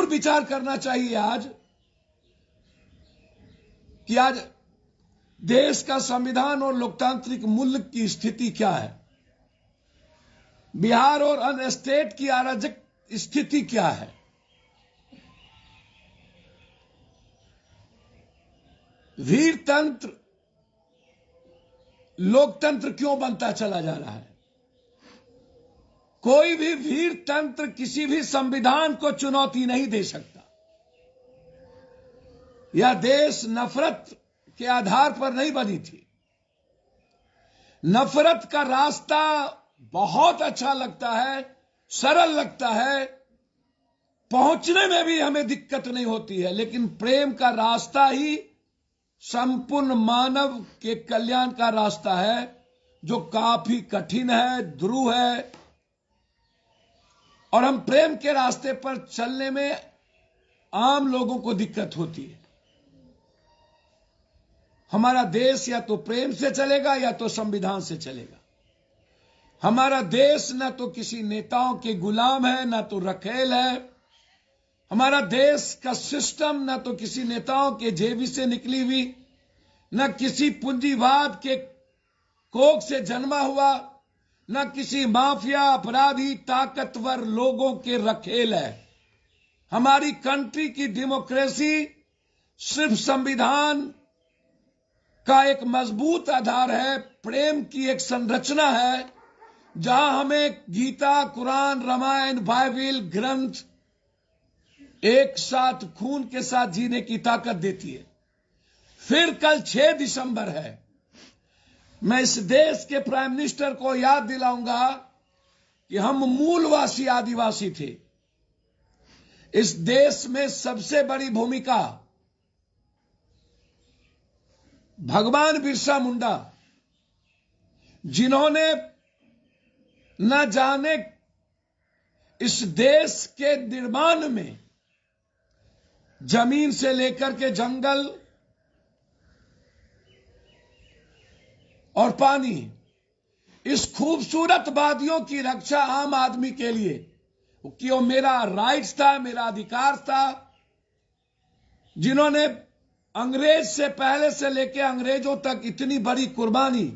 जरूर विचार करना चाहिए आज कि आज देश का संविधान और लोकतांत्रिक मूल्य की स्थिति क्या है, बिहार और अन्य स्टेट की अराजक स्थिति क्या है। वीरतंत्र लोकतंत्र क्यों बनता चला जा रहा है? कोई भी वीरतंत्र किसी भी संविधान को चुनौती नहीं दे सकता। यह देश नफरत के आधार पर नहीं बनी थी। नफरत का रास्ता बहुत अच्छा लगता है, सरल लगता है, पहुंचने में भी हमें दिक्कत नहीं होती है, लेकिन प्रेम का रास्ता ही संपूर्ण मानव के कल्याण का रास्ता है, जो काफी कठिन है, ध्रुव है। और हम प्रेम के रास्ते पर चलने में आम लोगों को दिक्कत होती है। हमारा देश या तो प्रेम से चलेगा या तो संविधान से चलेगा। हमारा देश न तो किसी नेताओं के गुलाम है, न तो रखेल है। हमारा देश का सिस्टम न तो किसी नेताओं के जेबी से निकली हुई, न किसी पूंजीवाद के कोख से जन्मा हुआ, न किसी माफिया अपराधी ताकतवर लोगों के रखेल है। हमारी कंट्री की डेमोक्रेसी सिर्फ संविधान का एक मजबूत आधार है, प्रेम की एक संरचना है, जहां हमें गीता, कुरान, रामायण, बाइबल ग्रंथ एक साथ खून के साथ जीने की ताकत देती है। फिर कल 6 दिसंबर है। मैं इस देश के प्राइम मिनिस्टर को याद दिलाऊंगा कि हम मूलवासी आदिवासी थे। इस देश में सबसे बड़ी भूमिका भगवान बिरसा मुंडा, जिन्होंने न जाने इस देश के निर्माण में जमीन से लेकर के जंगल और पानी, इस खूबसूरत वादियों की रक्षा आम आदमी के लिए, कि वो मेरा राइट्स था, मेरा अधिकार था, जिन्होंने अंग्रेज से पहले से लेकर अंग्रेजों तक इतनी बड़ी कुर्बानी,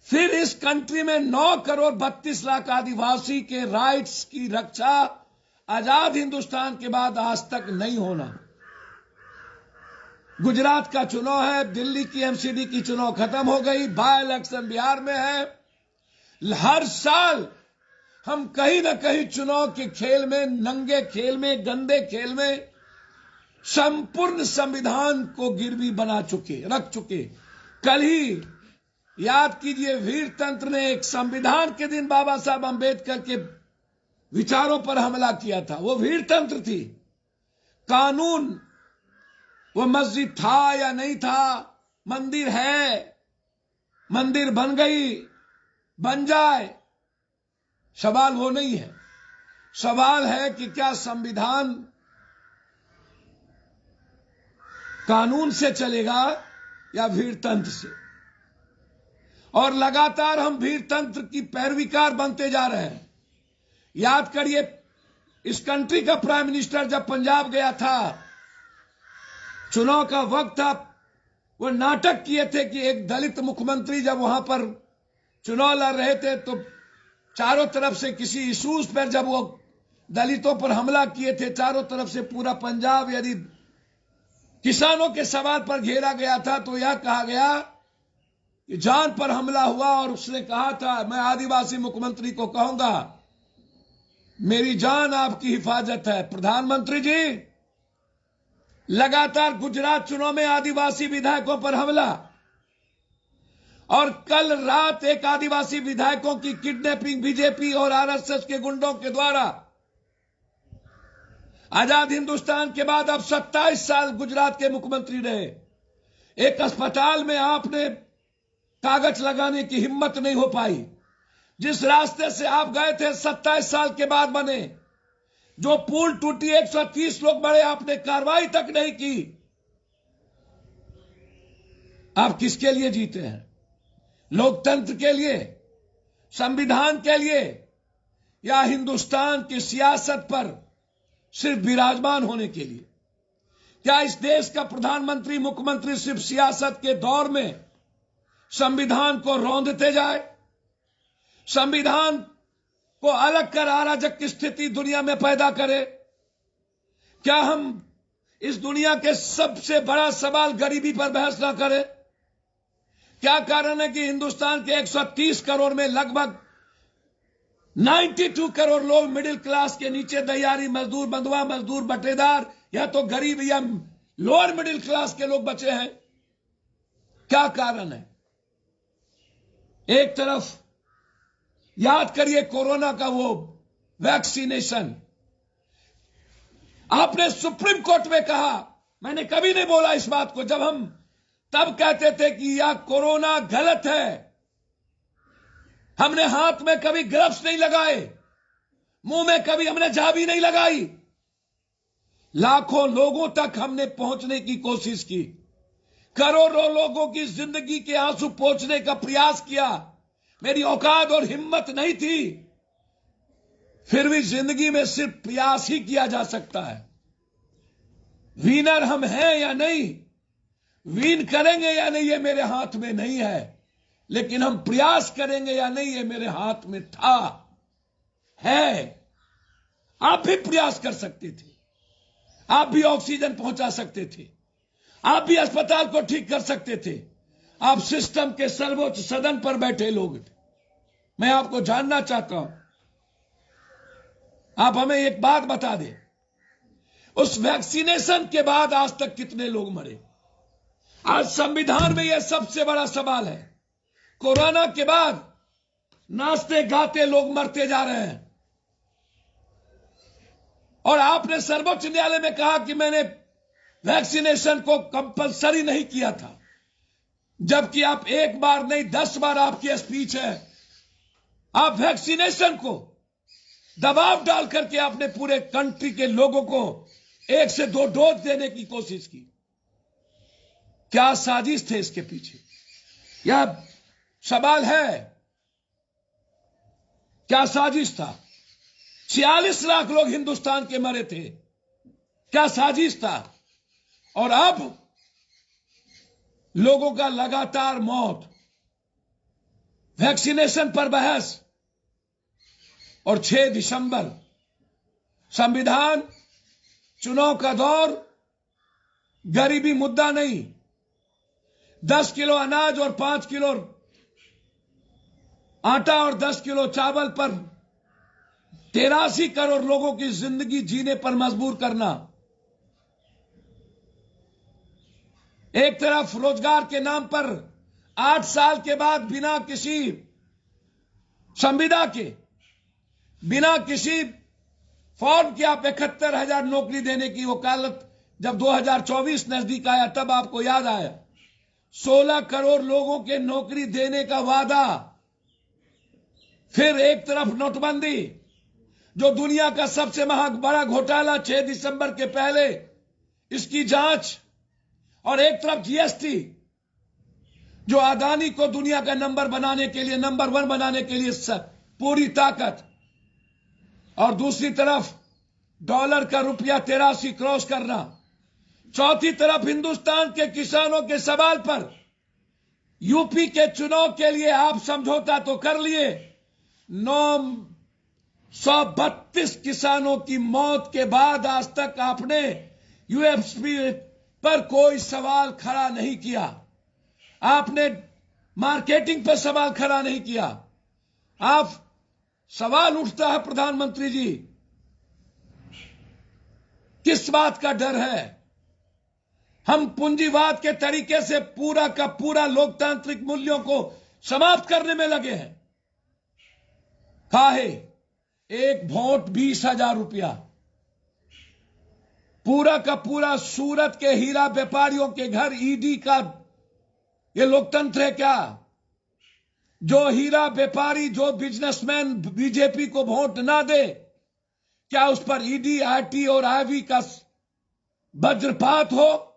फिर इस कंट्री में 9 करोड़ 32 लाख आदिवासी के राइट्स की रक्षा आजाद हिंदुस्तान के बाद आज तक नहीं होना। गुजरात का चुनाव है, दिल्ली की एमसीडी की चुनाव खत्म हो गई, बाय इलेक्शन बिहार में है। हर साल हम कहीं ना कहीं चुनाव के खेल में, नंगे खेल में, गंदे खेल में संपूर्ण संविधान को गिरवी बना चुके, रख चुके। कल ही याद कीजिए, वीरतंत्र ने एक संविधान के दिन बाबा साहब अंबेडकर के विचारों पर हमला किया था। वो वीरतंत्र थी। कानून, वो मस्जिद था या नहीं था, मंदिर है, मंदिर बन गई, बन जाए, सवाल वो नहीं है। सवाल है कि क्या संविधान कानून से चलेगा या वीरतंत्र से। और लगातार हम वीरतंत्र की पैरवीकार बनते जा रहे हैं। याद करिए, इस कंट्री का प्राइम मिनिस्टर जब पंजाब गया था, चुनाव का वक्त था, वो नाटक किए थे कि एक दलित मुख्यमंत्री जब वहां पर चुनाव लड़ रहे थे तो चारों तरफ से किसी इशूज पर जब वो दलितों पर हमला किए थे, चारों तरफ से पूरा पंजाब यदि किसानों के सवाल पर घेरा गया था, तो यह कहा गया कि जान पर हमला हुआ। और उसने कहा था, मैं आदिवासी मुख्यमंत्री को कहूंगा मेरी जान आपकी हिफाजत है। प्रधानमंत्री जी, लगातार गुजरात चुनाव में आदिवासी विधायकों पर हमला, और कल रात एक आदिवासी विधायकों की किडनैपिंग बीजेपी और आरएसएस के गुंडों के द्वारा। आजाद हिंदुस्तान के बाद अब 27 साल गुजरात के मुख्यमंत्री रहे। एक अस्पताल में आपने कागज लगाने की हिम्मत नहीं हो पाई। जिस रास्ते से आप गए थे 27 साल के बाद बने, जो पुल टूटी 130 लोग मरे, आपने कार्रवाई तक नहीं की। आप किसके लिए जीते हैं? लोकतंत्र के लिए, संविधान के लिए, या हिंदुस्तान की सियासत पर सिर्फ विराजमान होने के लिए? क्या इस देश का प्रधानमंत्री, मुख्यमंत्री सिर्फ सियासत के दौर में संविधान को रौंदते जाए, संविधान को अलग कर अराजक की स्थिति दुनिया में पैदा करे? क्या हम इस दुनिया के सबसे बड़ा सवाल गरीबी पर बहस ना करें? क्या कारण है कि हिंदुस्तान के 130 करोड़ में लगभग 92 करोड़ लोग मिडिल क्लास के नीचे, दैयारी मजदूर, बंधुआ मजदूर, बटेदार, या तो गरीब या लोअर मिडिल क्लास के लोग बचे हैं? क्या कारण है? एक तरफ याद करिए कोरोना का वो वैक्सीनेशन, आपने सुप्रीम कोर्ट में कहा, मैंने कभी नहीं बोला इस बात को, जब हम तब कहते थे कि यह कोरोना गलत है, हमने हाथ में कभी ग्लव्स नहीं लगाए, मुंह में कभी हमने झाबी नहीं लगाई, लाखों लोगों तक हमने पहुंचने की कोशिश की, करोड़ों लोगों की जिंदगी के आंसू पोंछने का प्रयास किया, मेरी औकात और हिम्मत नहीं थी, फिर भी जिंदगी में सिर्फ प्रयास ही किया जा सकता है। विनर हम हैं या नहीं, विन करेंगे या नहीं, ये मेरे हाथ में नहीं है, लेकिन हम प्रयास करेंगे या नहीं, ये मेरे हाथ में था, है। आप भी प्रयास कर सकते थे, आप भी ऑक्सीजन पहुंचा सकते थे, आप भी अस्पताल को ठीक कर सकते थे, आप सिस्टम के सर्वोच्च सदन पर बैठे लोग थे। मैं आपको जानना चाहता हूं, आप हमें एक बात बता दें, उस वैक्सीनेशन के बाद आज तक कितने लोग मरे? आज संविधान में यह सबसे बड़ा सवाल है। कोरोना के बाद नाचते गाते लोग मरते जा रहे हैं, और आपने सर्वोच्च न्यायालय में कहा कि मैंने वैक्सीनेशन को कंपलसरी नहीं किया था, जबकि आप एक बार नहीं 10 बार आपकी स्पीच है, आप वैक्सीनेशन को दबाव डाल करके आपने पूरे कंट्री के लोगों को 1 से 2 डोज देने की कोशिश की। क्या साजिश थे इसके पीछे? यह सवाल है, क्या साजिश था? 46 लाख लोग हिंदुस्तान के मरे थे, क्या साजिश था? और अब लोगों का लगातार मौत, वैक्सीनेशन पर बहस, और 6 दिसंबर संविधान, चुनाव का दौर, गरीबी मुद्दा नहीं, 10 किलो अनाज और 5 किलो आटा और 10 किलो चावल पर 83 करोड़ लोगों की जिंदगी जीने पर मजबूर करना। एक तरफ रोजगार के नाम पर 8 साल के बाद बिना किसी संविदा के, बिना किसी फॉर्म के आप 71,000 नौकरी देने की वकालत, जब 2024 नजदीक आया तब आपको याद आया, 16 करोड़ लोगों के नौकरी देने का वादा। फिर एक तरफ नोटबंदी, जो दुनिया का सबसे बड़ा घोटाला, 6 दिसंबर के पहले इसकी जांच, और एक तरफ जीएसटी, जो अदानी को दुनिया का नंबर बनाने के लिए, नंबर 1 बनाने के लिए पूरी ताकत, और दूसरी तरफ डॉलर का रुपया 83 क्रॉस करना, चौथी तरफ हिंदुस्तान के किसानों के सवाल पर यूपी के चुनाव के लिए आप समझौता तो कर लिए, 932 किसानों की मौत के बाद आज तक आपने यूएसपी पर कोई सवाल खड़ा नहीं किया, आपने मार्केटिंग पर सवाल खड़ा नहीं किया। आप सवाल उठता है प्रधानमंत्री जी, किस बात का डर है? हम पूंजीवाद के तरीके से पूरा का पूरा लोकतांत्रिक मूल्यों को समाप्त करने में लगे हैं। काहे? एक वोट 20,000 रुपया, पूरा का पूरा सूरत के हीरा व्यापारियों के घर ईडी का ये लोकतंत्र है क्या? जो हीरा व्यापारी, जो बिजनेसमैन बीजेपी को वोट ना दे, क्या उस पर ईडी, आरटी और आईवी का वज्रपात हो?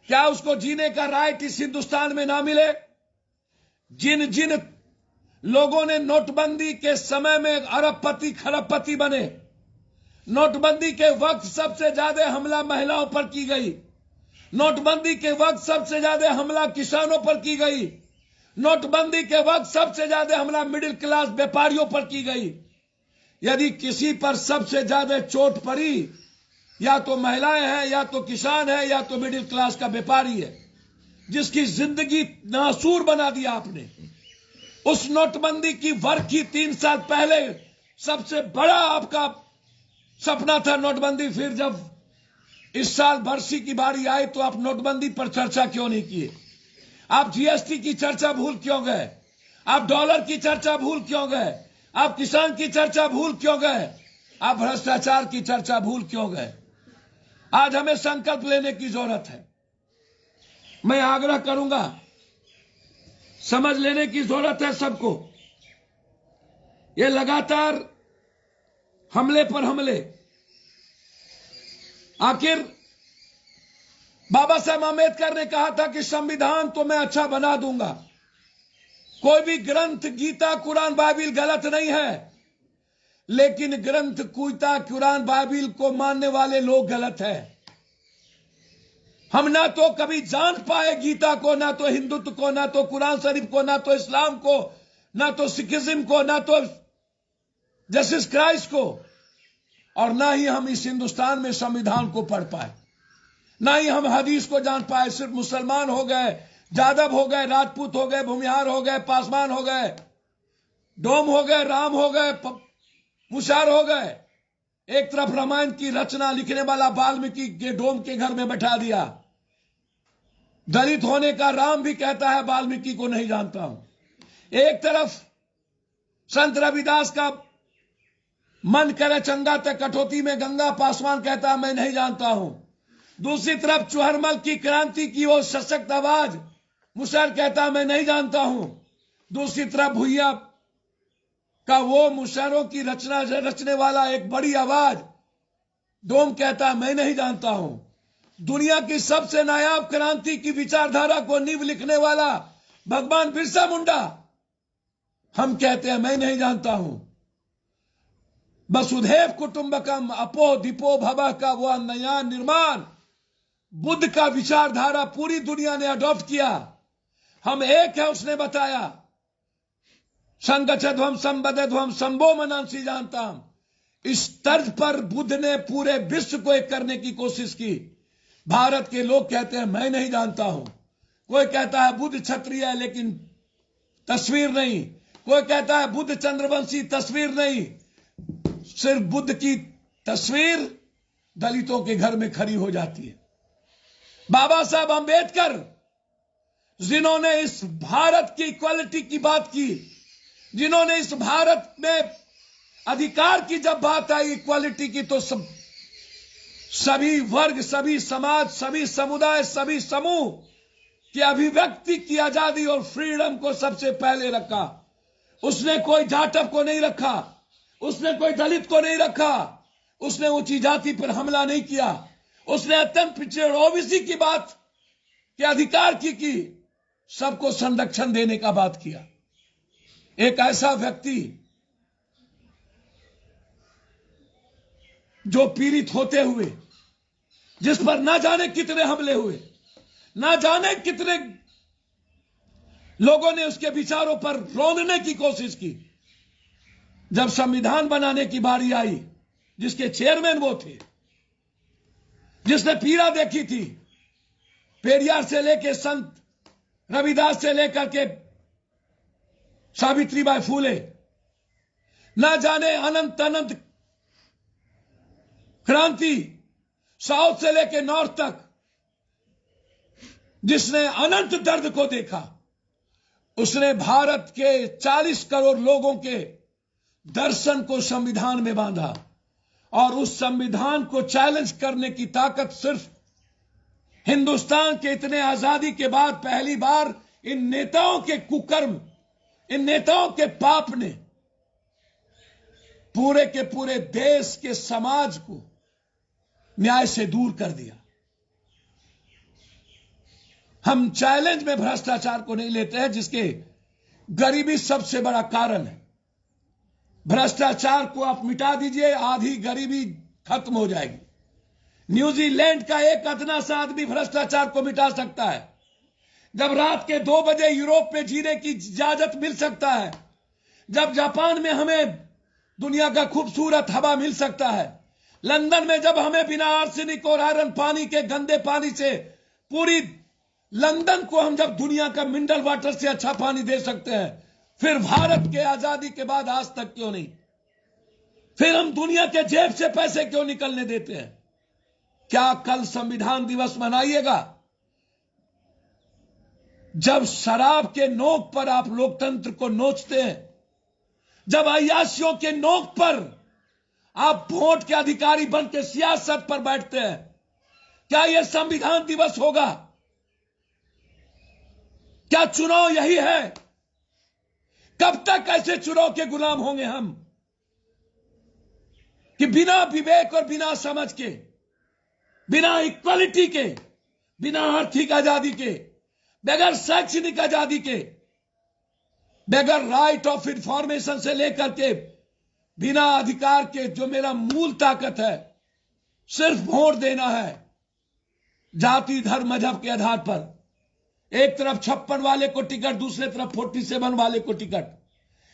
क्या उसको जीने का राइट इस हिंदुस्तान में ना मिले? जिन जिन लोगों ने नोटबंदी के समय में अरबपति खरबपति बने, नोटबंदी के वक्त सबसे ज्यादा हमला महिलाओं पर की गई। नोटबंदी के वक्त सबसे ज्यादा हमला किसानों पर की गई। नोटबंदी के वक्त सबसे ज्यादा हमला मिडिल क्लास व्यापारियों पर की गई। यदि किसी पर सबसे ज्यादा चोट पड़ी, या तो महिलाएं हैं, या तो किसान है, या तो मिडिल क्लास का व्यापारी है, जिसकी जिंदगी नासूर बना दिया आपने। उस नोटबंदी की वर्षी 3 साल पहले सबसे बड़ा आपका सपना था नोटबंदी। फिर जब इस साल वर्षी की बारी आई तो आप नोटबंदी पर चर्चा क्यों नहीं किए? आप जीएसटी की चर्चा भूल क्यों गए? आप डॉलर की चर्चा भूल क्यों गए? आप किसान की चर्चा भूल क्यों गए? आप भ्रष्टाचार की चर्चा भूल क्यों गए? आज हमें संकल्प लेने की जरूरत है। मैं आग्रह करूंगा, समझ लेने की जरूरत है सबको। ये लगातार हमले पर हमले, आखिर बाबा साहब आंबेडकर ने कहा था कि संविधान तो मैं अच्छा बना दूंगा। कोई भी ग्रंथ, गीता, कुरान, बाइबिल गलत नहीं है, लेकिन ग्रंथ, गीता, कुरान, बाइबिल को मानने वाले लोग गलत है। हम ना तो कभी जान पाए गीता को, ना तो हिंदुत्व को, ना तो कुरान शरीफ को, ना तो इस्लाम को, ना तो सिखिज्म को, ना तो जीसस क्राइस्ट को, और ना ही हम इस हिंदुस्तान में संविधान को पढ़ पाए, ना ही हम हदीस को जान पाए। सिर्फ मुसलमान हो गए, जादव हो गए, राजपूत हो गए, भूमिहार हो गए, पासवान हो गए, डोम हो गए, राम हो गए, मुशार हो गए। एक तरफ रामायण की रचना लिखने वाला वाल्मीकि के डोम के घर में बैठा दिया। दलित होने का राम भी कहता है वाल्मीकि को नहीं जानता हूं। एक तरफ संत रविदास का मन करे चंगा तक कटौती में गंगा, पासवान कहता है मैं नहीं जानता हूं। दूसरी तरफ चुहरमल की क्रांति की वो सशक्त आवाज, मुसहर कहता है मैं नहीं जानता हूं। दूसरी तरफ भुइया का वो मुसहरों की रचना रचने वाला एक बड़ी आवाज, डोम कहता है मैं नहीं जानता हूं। दुनिया की सबसे नायाब क्रांति की विचारधारा को नींव लिखने वाला भगवान बिरसा मुंडा, हम कहते हैं मैं नहीं जानता हूं। वसुधैव कुटुंबकम अपो दीपो भवः का वह नया निर्माण बुद्ध का विचारधारा पूरी दुनिया ने अडॉप्ट किया। हम एक है, उसने बताया संगच्छध्वम संबद्धध्वम संभो मनांसी जानता। इस तर्ज पर बुद्ध ने पूरे विश्व को एक करने की कोशिश की। भारत के लोग कहते हैं मैं नहीं जानता हूं। कोई कहता है बुद्ध क्षत्रिय है लेकिन तस्वीर नहीं, कोई कहता है बुद्ध चंद्रवंशी, तस्वीर नहीं। सिर्फ बुद्ध की तस्वीर दलितों के घर में खड़ी हो जाती है। बाबा साहब आंबेडकर, जिन्होंने इस भारत की इक्वालिटी की बात की, जिन्होंने इस भारत में अधिकार की जब बात आई इक्वालिटी की, तो सभी वर्ग, सभी समाज, सभी समुदाय, सभी समूह की अभिव्यक्ति की आजादी और फ्रीडम को सबसे पहले रखा। उसने कोई जाटव को नहीं रखा, उसने कोई दलित को नहीं रखा, उसने ऊंची जाति पर हमला नहीं किया, उसने अत्यंत पिछड़े ओबीसी की बात के अधिकार की सबको संरक्षण देने का बात किया। एक ऐसा व्यक्ति जो पीड़ित होते हुए, जिस पर ना जाने कितने हमले हुए, ना जाने कितने लोगों ने उसके विचारों पर रोंदने की कोशिश की, जब संविधान बनाने की बारी आई, जिसके चेयरमैन वो थे, जिसने पीड़ा देखी थी, पेरियार से लेकर संत रविदास से लेकर के सावित्रीबाई फूले, ना जाने अनंत अनंत क्रांति, साउथ से लेकर नॉर्थ तक, जिसने अनंत दर्द को देखा, उसने भारत के 40 करोड़ लोगों के दर्शन को संविधान में बांधा। और उस संविधान को चैलेंज करने की ताकत सिर्फ हिंदुस्तान के इतने आजादी के बाद पहली बार इन नेताओं के कुकर्म, इन नेताओं के पाप ने पूरे के पूरे देश के समाज को न्याय से दूर कर दिया। हम चैलेंज में भ्रष्टाचार को नहीं लेते हैं, जिसके गरीबी सबसे बड़ा कारण है। भ्रष्टाचार को आप मिटा दीजिए, आधी गरीबी खत्म हो जाएगी। न्यूजीलैंड का एक अदना सा आदमी भ्रष्टाचार को मिटा सकता है। जब रात के 2 बजे यूरोप में जीने की इजाजत मिल सकता है, जब जापान में हमें दुनिया का खूबसूरत हवा मिल सकता है, लंदन में जब हमें बिना आर्सेनिक और आयरन पानी के गंदे पानी से पूरी लंदन को हम जब दुनिया का मिनरल वाटर से अच्छा पानी दे सकते हैं, फिर भारत के आजादी के बाद आज तक क्यों नहीं? फिर हम दुनिया के जेब से पैसे क्यों निकलने देते हैं? क्या कल संविधान दिवस मनाइएगा? जब शराब के नोक पर आप लोकतंत्र को नोचते हैं, जब अय्याशियों के नोक पर आप वोट के अधिकारी बन के सियासत पर बैठते हैं, क्या यह संविधान दिवस होगा? क्या चुनाव यही है? कब तक ऐसे चुनाव के गुलाम होंगे हम कि बिना विवेक और बिना समझ के, बिना इक्वलिटी के, बिना आर्थिक आजादी के, बगैर शैक्षणिक आजादी के, बगैर राइट ऑफ इंफॉर्मेशन से लेकर के, बिना अधिकार के, जो मेरा मूल ताकत है सिर्फ वोट देना है, जाति धर्म मजहब के आधार पर। एक तरफ 56 वाले को टिकट, दूसरे तरफ 47 वाले को टिकट,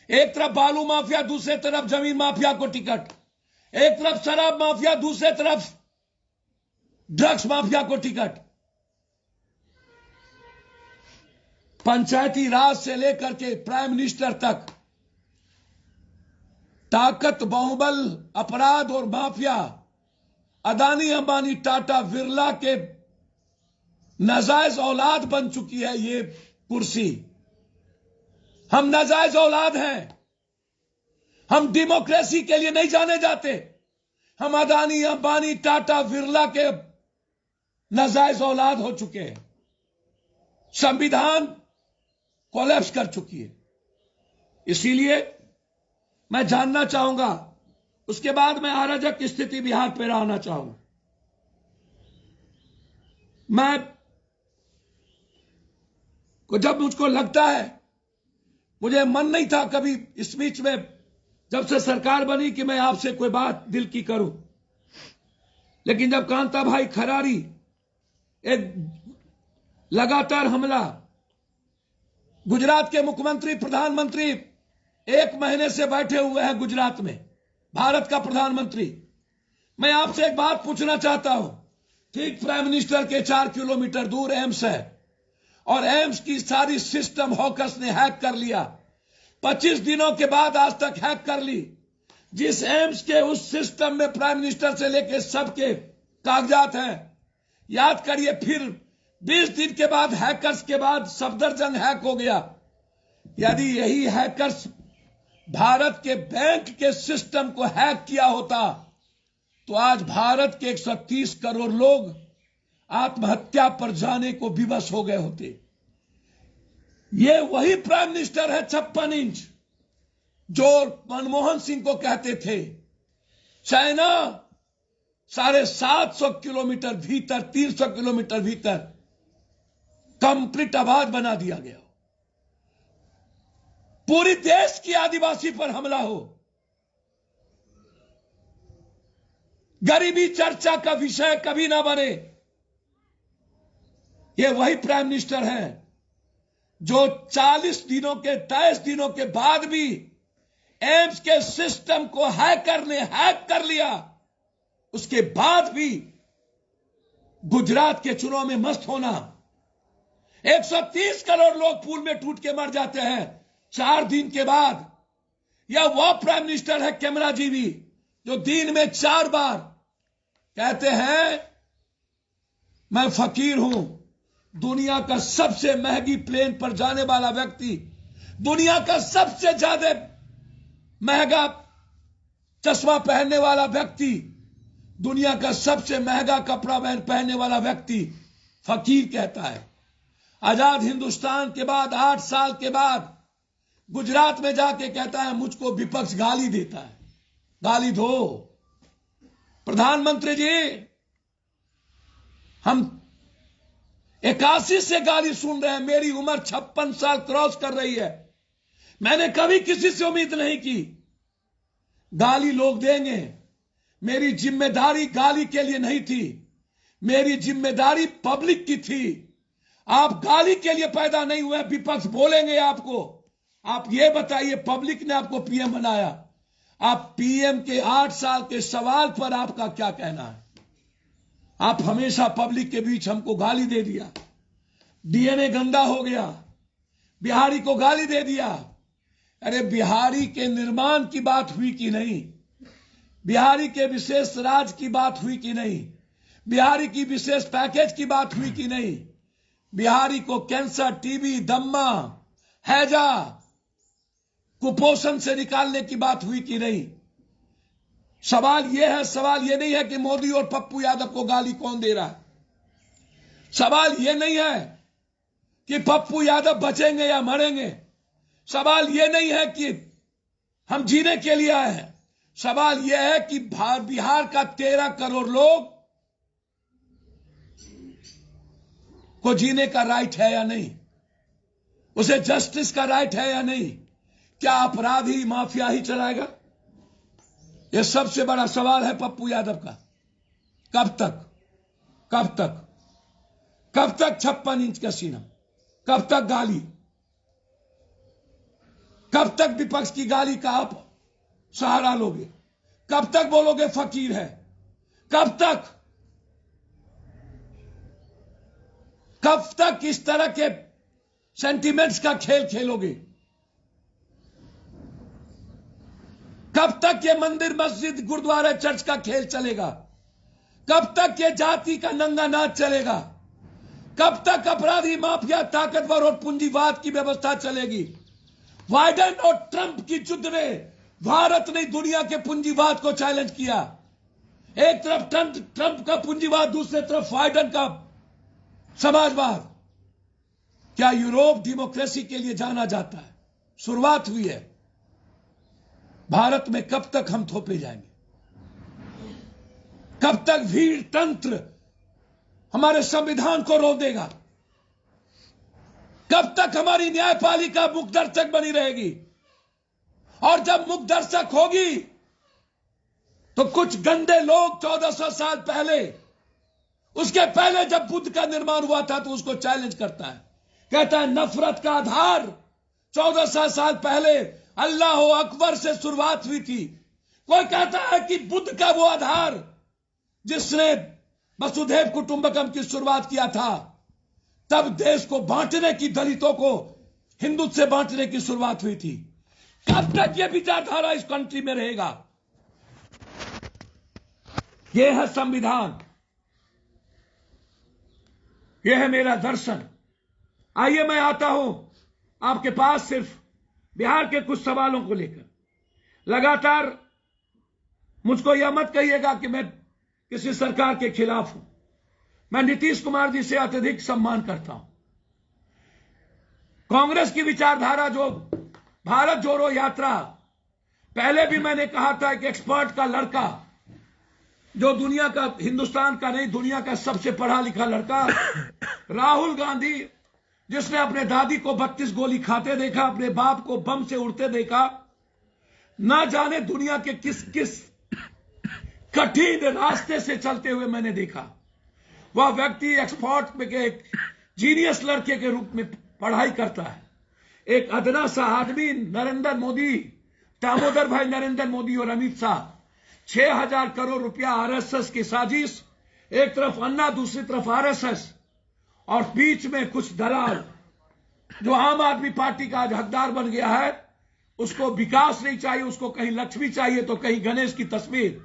एक तरफ बालू माफिया, दूसरे तरफ जमीन माफिया को टिकट, एक तरफ शराब माफिया, दूसरे तरफ ड्रग्स माफिया को टिकट। पंचायती राज से लेकर के प्राइम मिनिस्टर तक ताकत, बाहुबल, अपराध और माफिया, अदानी, अंबानी, टाटा, बिरला के नाजायज औलाद बन चुकी है ये कुर्सी। हम नाजायज औलाद हैं। हम डेमोक्रेसी के लिए नहीं जाने जाते। हम अदानी, अंबानी, टाटा, बिरला के नाजायज औलाद हो चुके हैं। संविधान कोलैप्स कर चुकी है। इसीलिए मैं जानना चाहूंगा, उसके बाद मैं अराजक स्थिति बिहार पर आना चाहूंगा। जब मुझको लगता है, मुझे मन नहीं था कभी इस बीच में, जब से सरकार बनी, कि मैं आपसे कोई बात दिल की करूं, लेकिन जब कांता भाई खरारी एक लगातार हमला, गुजरात के मुख्यमंत्री, प्रधानमंत्री 1 महीने से बैठे हुए हैं गुजरात में, भारत का प्रधानमंत्री। मैं आपसे एक बात पूछना चाहता हूं। ठीक प्राइम मिनिस्टर के 4 किलोमीटर दूर एम्स है, और एम्स की सारी सिस्टम हॉकर्स ने हैक कर लिया। 25 दिनों के बाद आज तक हैक कर ली। जिस एम्स के उस सिस्टम में प्राइम मिनिस्टर से लेकर सबके कागजात हैं। याद करिए, फिर 20 दिन के बाद हैकर्स के बाद सफदरजंग हैक हो गया। यदि यही हैकर्स भारत के बैंक के सिस्टम को हैक किया होता, तो आज भारत के 130 करोड़ लोग आत्महत्या पर जाने को विवश हो गए होते। ये वही प्राइम मिनिस्टर है 56 इंच, जो मनमोहन सिंह को कहते थे चाइना 750 किलोमीटर भीतर, 300 किलोमीटर भीतर कंप्लीट आबाद बना दिया गया। पूरी देश की आदिवासी पर हमला हो, गरीबी चर्चा का विषय कभी ना बने। ये वही प्राइम मिनिस्टर हैं जो 40 दिनों के 23 दिनों के बाद भी एम्स के सिस्टम को हैकर ने हैक कर लिया। उसके बाद भी गुजरात के चुनाव में मस्त होना। 130 करोड़ लोग पूल में टूट के मर जाते हैं 4 दिन के बाद। यह वह प्राइम मिनिस्टर है कैमरा जीवी, जो दिन में 4 बार कहते हैं मैं फकीर हूं। दुनिया का सबसे महंगी प्लेन पर जाने वाला व्यक्ति, दुनिया का सबसे ज्यादा महंगा चश्मा पहनने वाला व्यक्ति, दुनिया का सबसे महंगा कपड़ा पहनने वाला व्यक्ति फकीर कहता है। आजाद हिंदुस्तान के बाद 8 साल के बाद गुजरात में जाके कहता है मुझको विपक्ष गाली देता है। गाली दो। प्रधानमंत्री जी, हम 81 से गाली सुन रहे हैं। मेरी उम्र 56 साल क्रॉस कर रही है। मैंने कभी किसी से उम्मीद नहीं की गाली लोग देंगे। मेरी जिम्मेदारी गाली के लिए नहीं थी, मेरी जिम्मेदारी पब्लिक की थी। आप गाली के लिए पैदा नहीं हुए। विपक्ष बोलेंगे आपको, आप ये बताइए, पब्लिक ने आपको पीएम बनाया, आप पीएम के 8 साल के सवाल पर आपका क्या कहना है? आप हमेशा पब्लिक के बीच हमको गाली दे दिया, डीएनए गंदा हो गया, बिहारी को गाली दे दिया। अरे बिहारी के निर्माण की बात हुई कि नहीं? बिहारी के विशेष राज की बात हुई कि नहीं? बिहारी की विशेष पैकेज की बात हुई कि नहीं? बिहारी को कैंसर, टीबी, दम्मा, हैजा, कुपोषण से निकालने की बात हुई कि नहीं? सवाल यह है, सवाल यह नहीं है कि मोदी और पप्पू यादव को गाली कौन दे रहा है। सवाल यह नहीं है कि पप्पू यादव बचेंगे या मरेंगे। सवाल यह नहीं है कि हम जीने के लिए आए हैं। सवाल यह है कि बिहार का 13 करोड़ लोग को जीने का राइट है या नहीं, उसे जस्टिस का राइट है या नहीं। क्या अपराधी माफिया ही चलाएगा? यह सबसे बड़ा सवाल है पप्पू यादव का। कब तक, कब तक, कब तक 56 इंच का सीना? कब तक गाली? कब तक विपक्ष की गाली का आप सहारा लोगे? कब तक बोलोगे फकीर है? कब तक, कब तक इस तरह के सेंटिमेंट्स का खेल खेलोगे? कब तक ये मंदिर, मस्जिद, गुरुद्वारा, चर्च का खेल चलेगा? कब तक ये जाति का नंगा नाच चलेगा? कब तक अपराधी, माफिया, ताकतवर और पूंजीवाद की व्यवस्था चलेगी? बाइडेन और ट्रंप की युद्ध में भारत ने दुनिया के पूंजीवाद को चैलेंज किया। एक तरफ ट्रंप का पूंजीवाद, दूसरी तरफ बाइडेन का समाजवाद। क्या यूरोप डेमोक्रेसी के लिए जाना जाता है? शुरुआत हुई है। भारत में कब तक हम थोपे जाएंगे? कब तक भीड़ तंत्र हमारे संविधान को रो देगा? कब तक हमारी न्यायपालिका मुखदर्शक बनी रहेगी? और जब मुखदर्शक होगी तो कुछ गंदे लोग 1400 साल पहले, उसके पहले जब बुद्ध का निर्माण हुआ था, तो उसको चैलेंज करता है, कहता है नफरत का आधार 1400 साल पहले अल्लाह अकबर से शुरुआत हुई थी। कोई कहता है कि बुद्ध का वो आधार जिसने वसुधैव कुटुंबकम की शुरुआत किया था, तब देश को बांटने की, दलितों को हिंदुत्व से बांटने की शुरुआत हुई थी। कब तक यह विचारधारा इस कंट्री में रहेगा? यह है संविधान, यह है मेरा दर्शन। आइए मैं आता हूं आपके पास सिर्फ बिहार के कुछ सवालों को लेकर। लगातार मुझको यह मत कहिएगा कि मैं किसी सरकार के खिलाफ हूं। मैं नीतीश कुमार जी से अत्यधिक सम्मान करता हूं। कांग्रेस की विचारधारा, जो भारत जोड़ो यात्रा, पहले भी मैंने कहा था कि एक्सपर्ट का लड़का, जो दुनिया का, हिंदुस्तान का नहीं, दुनिया का सबसे पढ़ा लिखा लड़का राहुल गांधी, जिसने अपने दादी को 32 गोली खाते देखा, अपने बाप को बम से उड़ते देखा, ना जाने दुनिया के किस किस कठिन रास्ते से चलते हुए मैंने देखा। वह व्यक्ति एक्सपर्ट के एक जीनियस लड़के के रूप में पढ़ाई करता है। एक अदना सा आदमी, नरेंद्र मोदी, दामोदर भाई नरेंद्र मोदी और अमित शाह, 6000 करोड़ रुपया आरएसएस की साजिश, एक तरफ अन्ना, दूसरी तरफ आरएसएस, और बीच में कुछ दलाल जो आम आदमी पार्टी का आज हकदार बन गया है। उसको विकास नहीं चाहिए, उसको कहीं लक्ष्मी चाहिए तो कहीं गणेश की तस्वीर,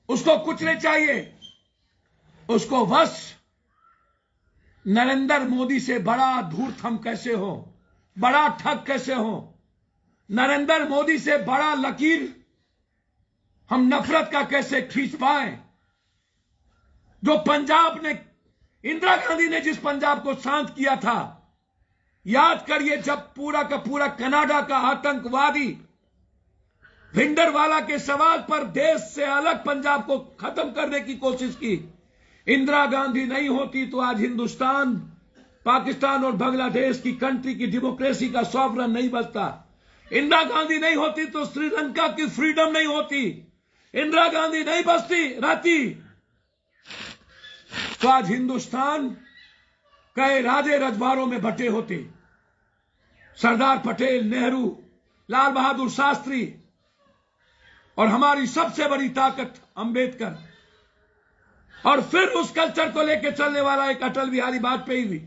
उसको कुछ नहीं चाहिए। उसको बस नरेंद्र मोदी से बड़ा धूर्त हम कैसे हो, बड़ा ठग कैसे हो, नरेंद्र मोदी से बड़ा लकीर हम नफरत का कैसे खींच पाए। जो पंजाब ने, इंदिरा गांधी ने जिस पंजाब को शांत किया था, याद करिए, जब पूरा का पूरा कनाडा का आतंकवादी भिंडरवाला के सवाल पर देश से अलग पंजाब को खत्म करने की कोशिश की, इंदिरा गांधी नहीं होती तो आज हिंदुस्तान, पाकिस्तान और बांग्लादेश की कंट्री की डेमोक्रेसी का सॉवरन नहीं बचता। इंदिरा गांधी नहीं होती तो श्रीलंका की फ्रीडम नहीं होती। इंदिरा गांधी नहीं बसती रहती तो आज हिंदुस्तान कई राजे रजवाड़ों में बटे होते। सरदार पटेल, नेहरू, लाल बहादुर शास्त्री और हमारी सबसे बड़ी ताकत अंबेडकर, और फिर उस कल्चर को लेकर चलने वाला एक अटल बिहारी वाजपेयी भी।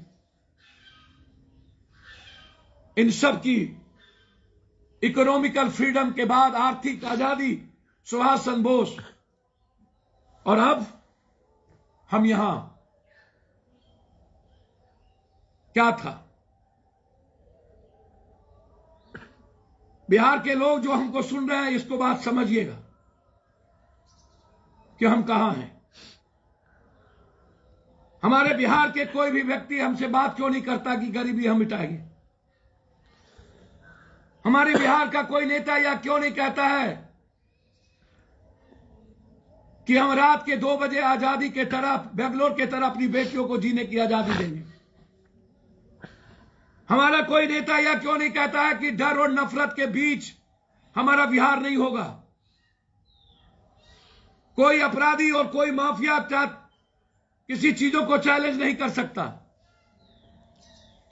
इन सब की इकोनॉमिकल फ्रीडम के बाद आर्थिक आजादी सुभाष चंद्र बोस, और अब हम यहां क्या था। बिहार के लोग जो हमको सुन रहे हैं, इसको बात समझिएगा कि हम कहां हैं। हमारे बिहार के कोई भी व्यक्ति हमसे बात क्यों नहीं करता कि गरीबी हम मिटाएंगे। हमारे बिहार का कोई नेता या क्यों नहीं कहता है कि हम रात के 2 बजे आजादी के तरफ, बेंगलोर के तरफ अपनी बेटियों को जीने की आजादी देंगे। हमारा कोई नेता या क्यों नहीं कहता है कि डर और नफरत के बीच हमारा बिहार नहीं होगा। कोई अपराधी और कोई माफिया किसी चीजों को चैलेंज नहीं कर सकता।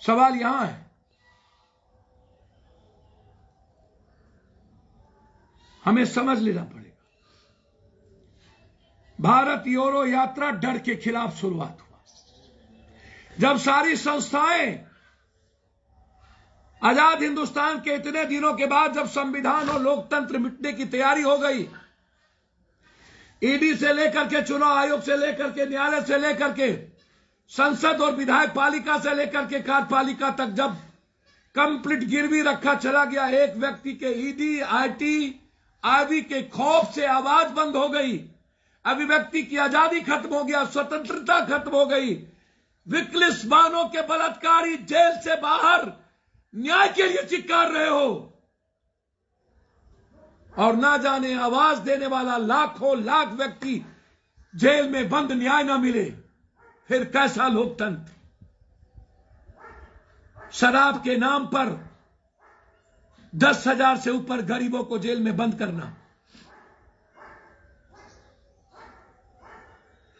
सवाल यहां है, हमें समझ लेना पड़ेगा। भारत जोड़ो यात्रा डर के खिलाफ शुरुआत हुआ। जब सारी संस्थाएं आजाद हिंदुस्तान के इतने दिनों के बाद, जब संविधान और लोकतंत्र मिटने की तैयारी हो गई, ईडी से लेकर के चुनाव आयोग से लेकर के न्यायालय से लेकर के संसद और विधायक पालिका से लेकर के कार्यपालिका तक, जब कंप्लीट गिरवी रखा चला गया, एक व्यक्ति के ईडी, आईटी आदि के खौफ से आवाज बंद हो गई, अभिव्यक्ति की आजादी खत्म हो गया, स्वतंत्रता खत्म हो गई। विक्लिस्मानों के बलात्कारी जेल से बाहर न्याय के लिए चिल्ला रहे हो, और ना जाने आवाज देने वाला लाखों लाख व्यक्ति जेल में बंद, न्याय ना मिले, फिर कैसा लोकतंत्र। शराब के नाम पर 10,000 से ऊपर गरीबों को जेल में बंद करना,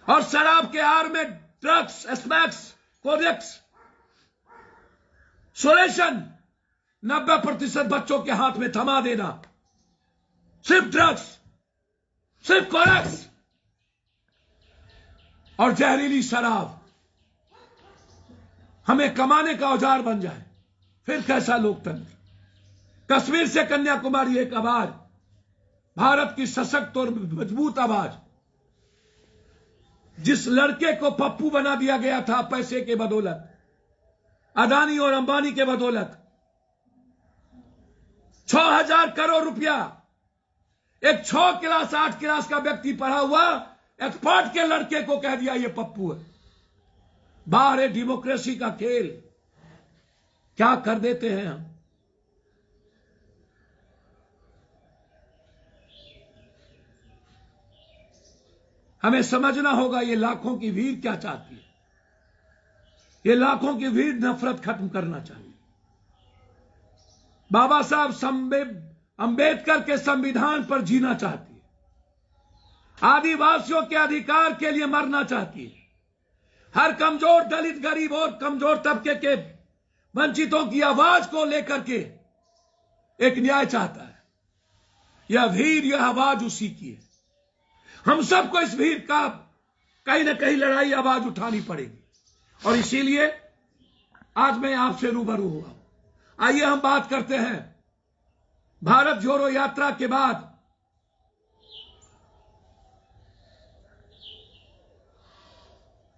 और शराब के आड़ में ड्रग्स, स्मैक्स, कोडेक्स, सोलेशन 90% बच्चों के हाथ में थमा देना। सिर्फ ड्रग्स, सिर्फ कोडेक्स और जहरीली शराब हमें कमाने का औजार बन जाए, फिर कैसा लोकतंत्र। कश्मीर से कन्याकुमारी एक आवाज, भारत की सशक्त और मजबूत आवाज। जिस लड़के को पप्पू बना दिया गया था पैसे के बदौलत, अदानी और अंबानी के बदौलत, 6,000 करोड़ रुपया एक 6 क्लास 8 क्लास का व्यक्ति पढ़ा हुआ एक्सपर्ट के लड़के को कह दिया ये पप्पू है। बाहर है डेमोक्रेसी का खेल, क्या कर देते हैं हम। हमें समझना होगा ये लाखों की भीड़ क्या चाहती है। ये लाखों की भीड़ नफरत खत्म करना चाहिए। बाबा साहब अंबेडकर के संविधान पर जीना चाहती है। आदिवासियों के अधिकार के लिए मरना चाहती है। हर कमजोर दलित, गरीब और कमजोर तबके के वंचितों की आवाज को लेकर के एक न्याय चाहता है। यह भीड़, यह आवाज उसी की है। हम सबको इस भीड़ का कहीं ना कहीं लड़ाई आवाज उठानी पड़ेगी, और इसीलिए आज मैं आपसे रूबरू हुआ। आइए हम बात करते हैं भारत जोड़ो यात्रा के बाद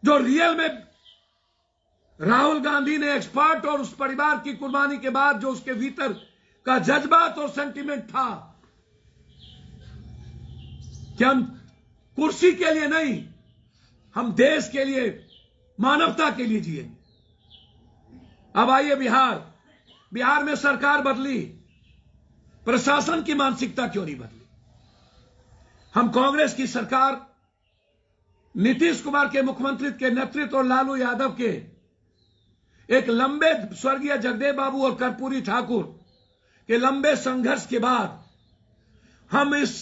जो रियल में राहुल गांधी ने एक्सपर्ट और उस परिवार की कुर्बानी के बाद जो उसके भीतर का जज्बात और सेंटिमेंट था कि हम कुर्सी के लिए नहीं, हम देश के लिए, मानवता के लिए जिएंगे। अब आइए बिहार में सरकार बदली, प्रशासन की मानसिकता क्यों नहीं बदली। हम कांग्रेस की सरकार, नीतीश कुमार के मुख्यमंत्री के नेतृत्व और लालू यादव के एक लंबे, स्वर्गीय जगदेव बाबू और कर्पूरी ठाकुर के लंबे संघर्ष के बाद हम इस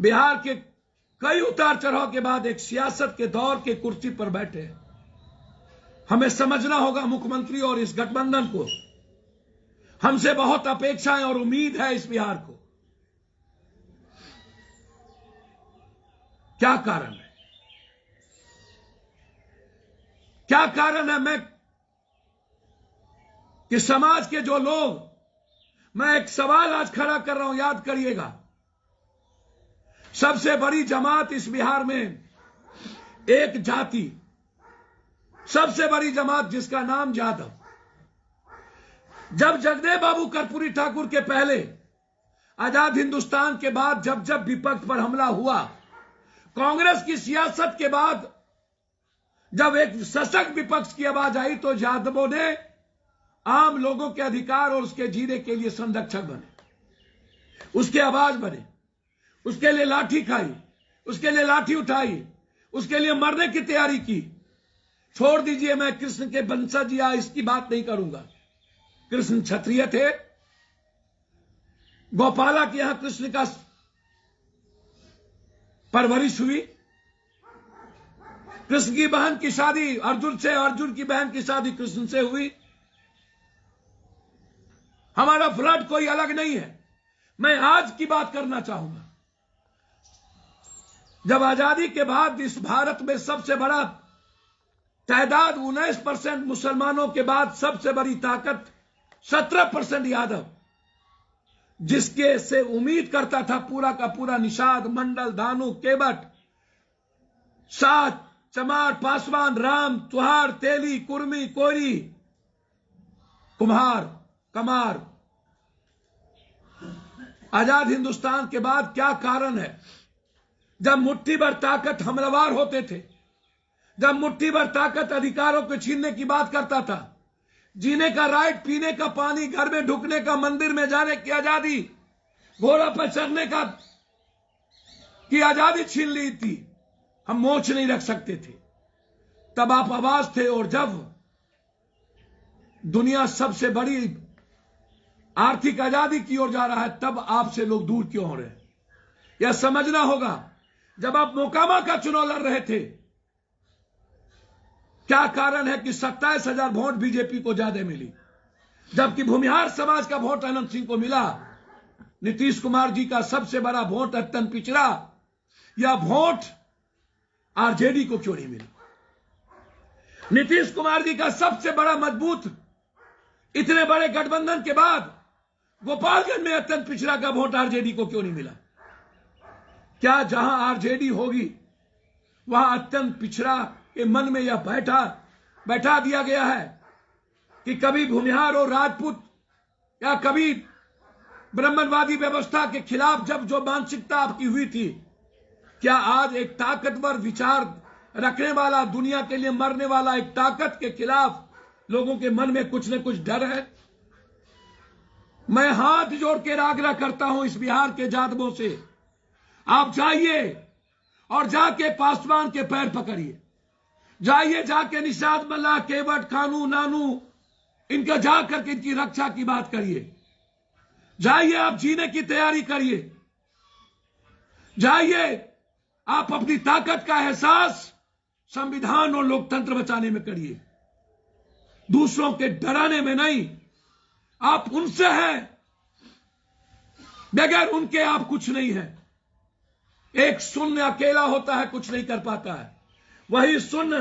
बिहार के कई उतार चढ़ाव के बाद एक सियासत के दौर के कुर्सी पर बैठे हैं। हमें समझना होगा मुख्यमंत्री और इस गठबंधन को, हमसे बहुत अपेक्षाएं और उम्मीद है इस बिहार को। क्या कारण है? क्या कारण है मैं कि समाज के जो लोग, मैं एक सवाल आज खड़ा कर रहा हूं, याद करिएगा। सबसे बड़ी जमात इस बिहार में एक जाति, सबसे बड़ी जमात जिसका नाम यादव। जब जगदेव बाबू कर्पूरी ठाकुर के पहले आजाद हिंदुस्तान के बाद जब जब विपक्ष पर हमला हुआ, कांग्रेस की सियासत के बाद जब एक सशक्त विपक्ष की आवाज आई, तो यादवों ने आम लोगों के अधिकार और उसके जीने के लिए संरक्षक बने, उसके आवाज बने, उसके लिए लाठी खाई, उसके लिए लाठी उठाई, उसके लिए मरने की तैयारी की। छोड़ दीजिए, मैं कृष्ण के वंशज या इसकी बात नहीं करूंगा। कृष्ण क्षत्रिय थे, गोपाला के यहां कृष्ण का परवरिश हुई। कृष्ण की बहन की शादी अर्जुन से, अर्जुन की बहन की शादी कृष्ण से हुई। हमारा फ्लड कोई अलग नहीं है। मैं आज की बात करना चाहूंगा। जब आजादी के बाद इस भारत में सबसे बड़ा तादाद 19% मुसलमानों के बाद सबसे बड़ी ताकत 17% यादव, जिसके से उम्मीद करता था पूरा का पूरा निषाद, मंडल, दानू, केवट, सात, चमार, पासवान, राम, तुहार, तेली, कुर्मी, कोरी, कुम्हार, कमार। आजाद हिंदुस्तान के बाद क्या कारण है? जब मुट्ठी भर ताकत हमलावर होते थे, जब मुट्ठी भर ताकत अधिकारों को छीनने की बात करता था, जीने का राइट, पीने का पानी, घर में ढुकने का, मंदिर में जाने की आजादी, घोड़ा पर चढ़ने का की आजादी छीन ली थी, हम मोच नहीं रख सकते थे। तब आप आवाज थे। और जब दुनिया सबसे बड़ी आर्थिक आजादी की ओर जा रहा है, तब आपसे लोग दूर क्यों हो रहे हैं? यह समझना होगा। जब आप मोकामा का चुनाव लड़ रहे थे, क्या कारण है कि 27,000 वोट बीजेपी को ज्यादा मिली, जबकि भूमिहार समाज का वोट अनंत सिंह को मिला? नीतीश कुमार जी का सबसे बड़ा वोट अत्यंत पिछड़ा या वोट आरजेडी को क्यों नहीं मिला? नीतीश कुमार जी का सबसे बड़ा मजबूत, इतने बड़े गठबंधन के बाद गोपालगंज में अत्यंत पिछड़ा का वोट आरजेडी को क्यों नहीं मिला? क्या जहां आरजेडी होगी वहां अत्यंत पिछड़ा के मन में यह बैठा दिया गया है कि कभी भूमिहार और राजपूत या कभी ब्राह्मणवादी व्यवस्था के खिलाफ जब जो मानसिकता आपकी हुई थी, क्या आज एक ताकतवर विचार रखने वाला, दुनिया के लिए मरने वाला एक ताकत के खिलाफ लोगों के मन में कुछ न कुछ डर है? मैं हाथ जोड़ के आग्रह करता हूं इस बिहार के जादवों से, आप जाइए और जाके पासवान के पैर पकड़िए, जाइए जाके निषाद, मल्ला, केवट, खानू, नानू, इनका जाकर के इनकी रक्षा की बात करिए। जाइए आप जीने की तैयारी करिए, जाइए आप अपनी ताकत का एहसास संविधान और लोकतंत्र बचाने में करिए, दूसरों के डराने में नहीं। आप उनसे हैं, बगैर उनके आप कुछ नहीं है। एक शून्य अकेला होता है, कुछ नहीं कर पाता है। वही शून्य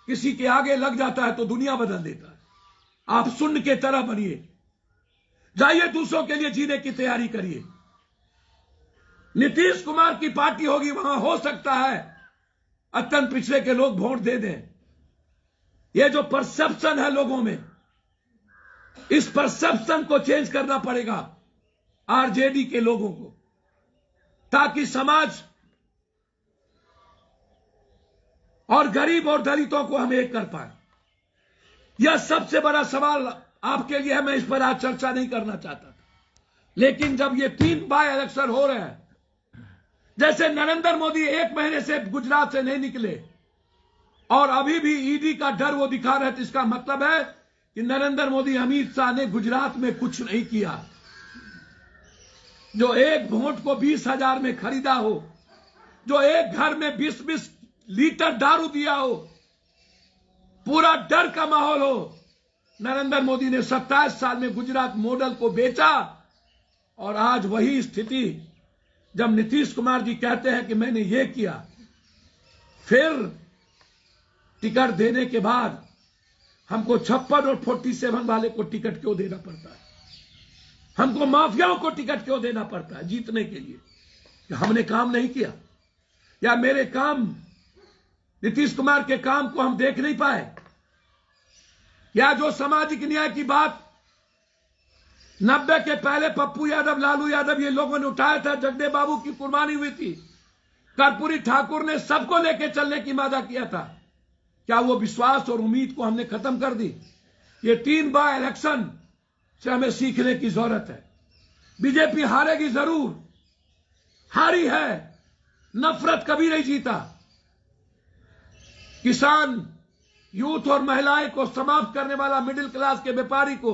किसी के आगे लग जाता है तो दुनिया बदल देता है। आप शून्य के तरह बनिए, जाइए दूसरों के लिए जीने की तैयारी करिए। नीतीश कुमार की पार्टी होगी, वहां हो सकता है अत्यंत पिछड़े के लोग वोट दे दें। यह जो परसेप्शन है लोगों में, इस परसेप्शन को चेंज करना पड़ेगा आरजेडी के लोगों को, ताकि समाज और गरीब और दलितों को हम एक कर पाए। यह सबसे बड़ा सवाल आपके लिए है। मैं इस पर आज चर्चा नहीं करना चाहता था, लेकिन जब ये 3 बाय इलेक्शन हो रहे हैं, जैसे नरेंद्र मोदी 1 महीने से गुजरात से नहीं निकले और अभी भी ईडी का डर वो दिखा रहे थे, इसका मतलब है कि नरेंद्र मोदी, अमित शाह ने गुजरात में कुछ नहीं किया। जो एक वोट को 20,000 में खरीदा हो, जो एक घर में 20-20 लीटर दारू दिया हो, पूरा डर का माहौल हो। नरेंद्र मोदी ने 27 साल में गुजरात मॉडल को बेचा और आज वही स्थिति जब नीतीश कुमार जी कहते हैं कि मैंने ये किया, फिर टिकट देने के बाद हमको 56 और 47 वाले को टिकट क्यों देना पड़ता है? हमको माफियाओं को टिकट क्यों देना पड़ता है जीतने के लिए? कि हमने काम नहीं किया, या मेरे काम, नीतीश कुमार के काम को हम देख नहीं पाए, या जो सामाजिक न्याय की बात 90 के पहले पप्पू यादव, लालू यादव ये लोगों ने उठाया था, जगदेव बाबू की कुर्बानी हुई थी, कर्पूरी ठाकुर ने सबको लेके चलने की वादा किया था, क्या वो विश्वास और उम्मीद को हमने खत्म कर दी? ये 3 बार इलेक्शन से हमें सीखने की जरूरत है। बीजेपी हारेगी जरूर, हारी है, नफरत कभी नहीं जीता। किसान, यूथ और महिलाएं को समाप्त करने वाला मिडिल क्लास के व्यापारी को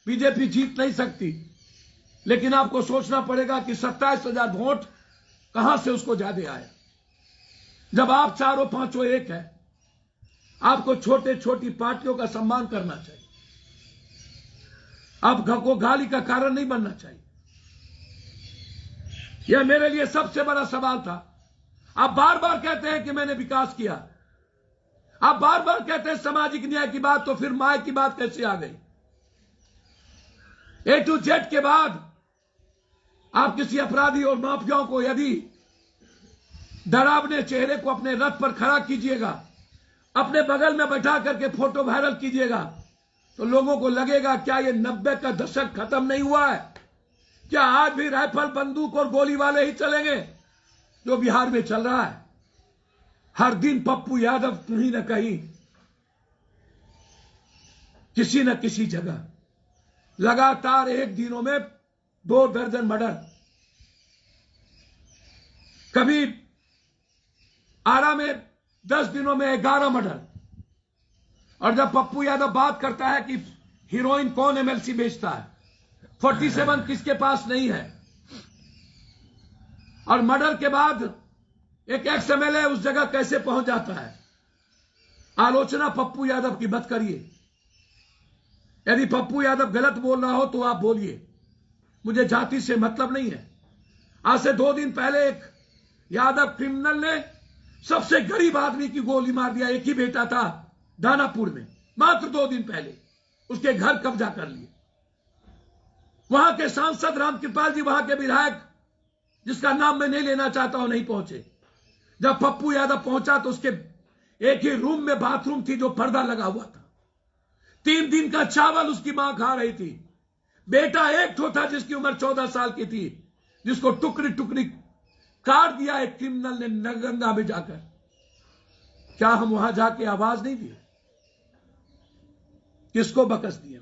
बीजेपी जीत नहीं सकती। लेकिन आपको सोचना पड़ेगा कि 27,000 वोट कहां से उसको ज्यादा आए, जब आप चारों पांचों एक है। आपको छोटे छोटी पार्टियों का सम्मान करना चाहिए, आप को गाली का कारण नहीं बनना चाहिए। यह मेरे लिए सबसे बड़ा सवाल था। आप बार बार कहते हैं कि मैंने विकास किया, आप बार बार कहते हैं सामाजिक न्याय की बात, तो फिर माय की बात कैसे आ गई? A to Z के बाद आप किसी अपराधी और माफियाओं को यदि डरावने चेहरे को अपने रथ पर खड़ा कीजिएगा, अपने बगल में बैठा करके फोटो वायरल कीजिएगा, तो लोगों को लगेगा क्या ये 90 का दशक खत्म नहीं हुआ है? क्या आज भी राइफल, बंदूक और गोली वाले ही चलेंगे जो बिहार में चल रहा है? हर दिन पप्पू यादव कहीं न कहीं, किसी न किसी जगह लगातार एक दिनों में 2 दर्जन मर्डर, कभी आरा में 10 दिनों में 11 मर्डर। और जब पप्पू यादव बात करता है कि हीरोइन कौन एमएलसी बेचता है, 47 किसके पास नहीं है, और मर्डर के बाद एक एक्स एमएलए उस जगह कैसे पहुंच जाता है? आलोचना पप्पू यादव की मत करिए। यदि पप्पू यादव गलत बोल रहा हो तो आप बोलिए, मुझे जाति से मतलब नहीं है। आज से 2 दिन पहले एक यादव क्रिमिनल ने सबसे गरीब आदमी की गोली मार दिया। एक ही बेटा था दानापुर में, मात्र 2 दिन पहले उसके घर कब्जा कर लिए। वहां के सांसद रामकृपाल जी, वहां के विधायक जिसका नाम मैं नहीं लेना चाहता हूं, नहीं पहुंचे। जब पप्पू यादव पहुंचा तो उसके एक ही रूम में बाथरूम थी जो पर्दा लगा हुआ था। 3 दिन का चावल उसकी मां खा रही थी। बेटा एक ठो था जिसकी उम्र 14 साल की थी, जिसको टुकड़ी टुकड़ी काट दिया एक क्रिमिनल ने नगरगंगा में जाकर। क्या हम वहां जाके आवाज नहीं दिए? किसको बकस दिया?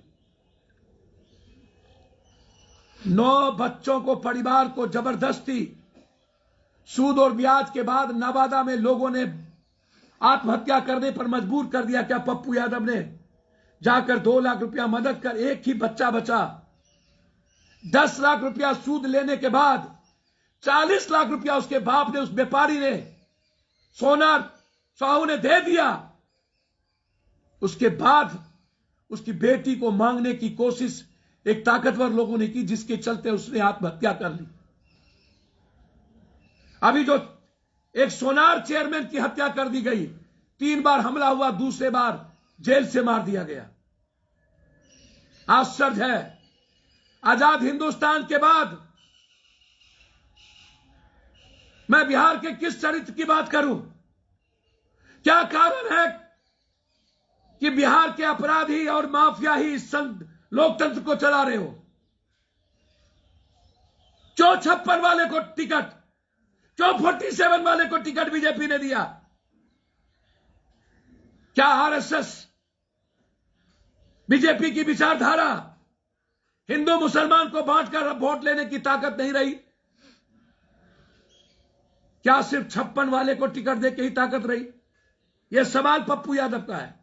9 बच्चों को, परिवार को जबरदस्ती सूद और ब्याज के बाद नवादा में लोगों ने आत्महत्या करने पर मजबूर कर दिया। क्या पप्पू यादव ने जाकर 2 लाख रुपया मदद कर एक ही बच्चा बचा? 10 लाख रुपया सूद लेने के बाद 40 लाख रुपया उसके बाप ने, उस व्यापारी ने, सोना साहू ने दे दिया। उसके बाद उसकी बेटी को मांगने की कोशिश एक ताकतवर लोगों ने की, जिसके चलते उसने आत्महत्या कर ली। अभी जो एक सोनार चेयरमैन की हत्या कर दी गई, 3 बार हमला हुआ, दूसरे बार जेल से मार दिया गया। आश्चर्य है, आजाद हिंदुस्तान के बाद मैं बिहार के किस चरित्र की बात करूं? क्या कारण है कि बिहार के अपराधी और माफिया ही लोकतंत्र को चला रहे हो? क्यों 56 वाले को टिकट, क्यों 47 वाले को टिकट बीजेपी ने दिया? क्या आरएसएस, बीजेपी की विचारधारा हिंदू मुसलमान को बांटकर वोट लेने की ताकत नहीं रही? क्या सिर्फ 56 वाले को टिकट देके ही ताकत रही? यह सवाल पप्पू यादव का है।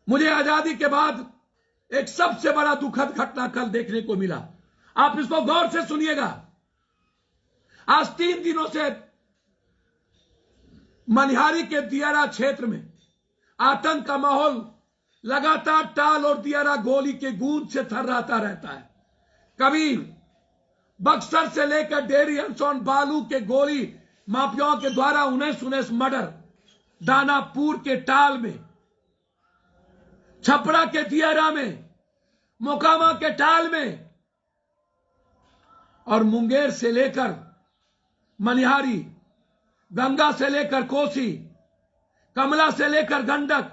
मुझे आजादी के बाद एक सबसे बड़ा दुखद घटना कल देखने को मिला। आप इसको गौर से सुनिएगा। आज 3 दिनों से मनिहारी के दियारा क्षेत्र में आतंक का माहौल लगातार टाल और दियारा गोली के गूंज से थर्राता रहता है। कभी बक्सर से लेकर डेरी अंसौन बालू के गोली माफियाओं के द्वारा 19 मर्डर, दानापुर के टाल में, छपरा के दियारा में, मोकामा के टाल में, और मुंगेर से लेकर मनिहारी, गंगा से लेकर कोसी, कमला से लेकर गंडक,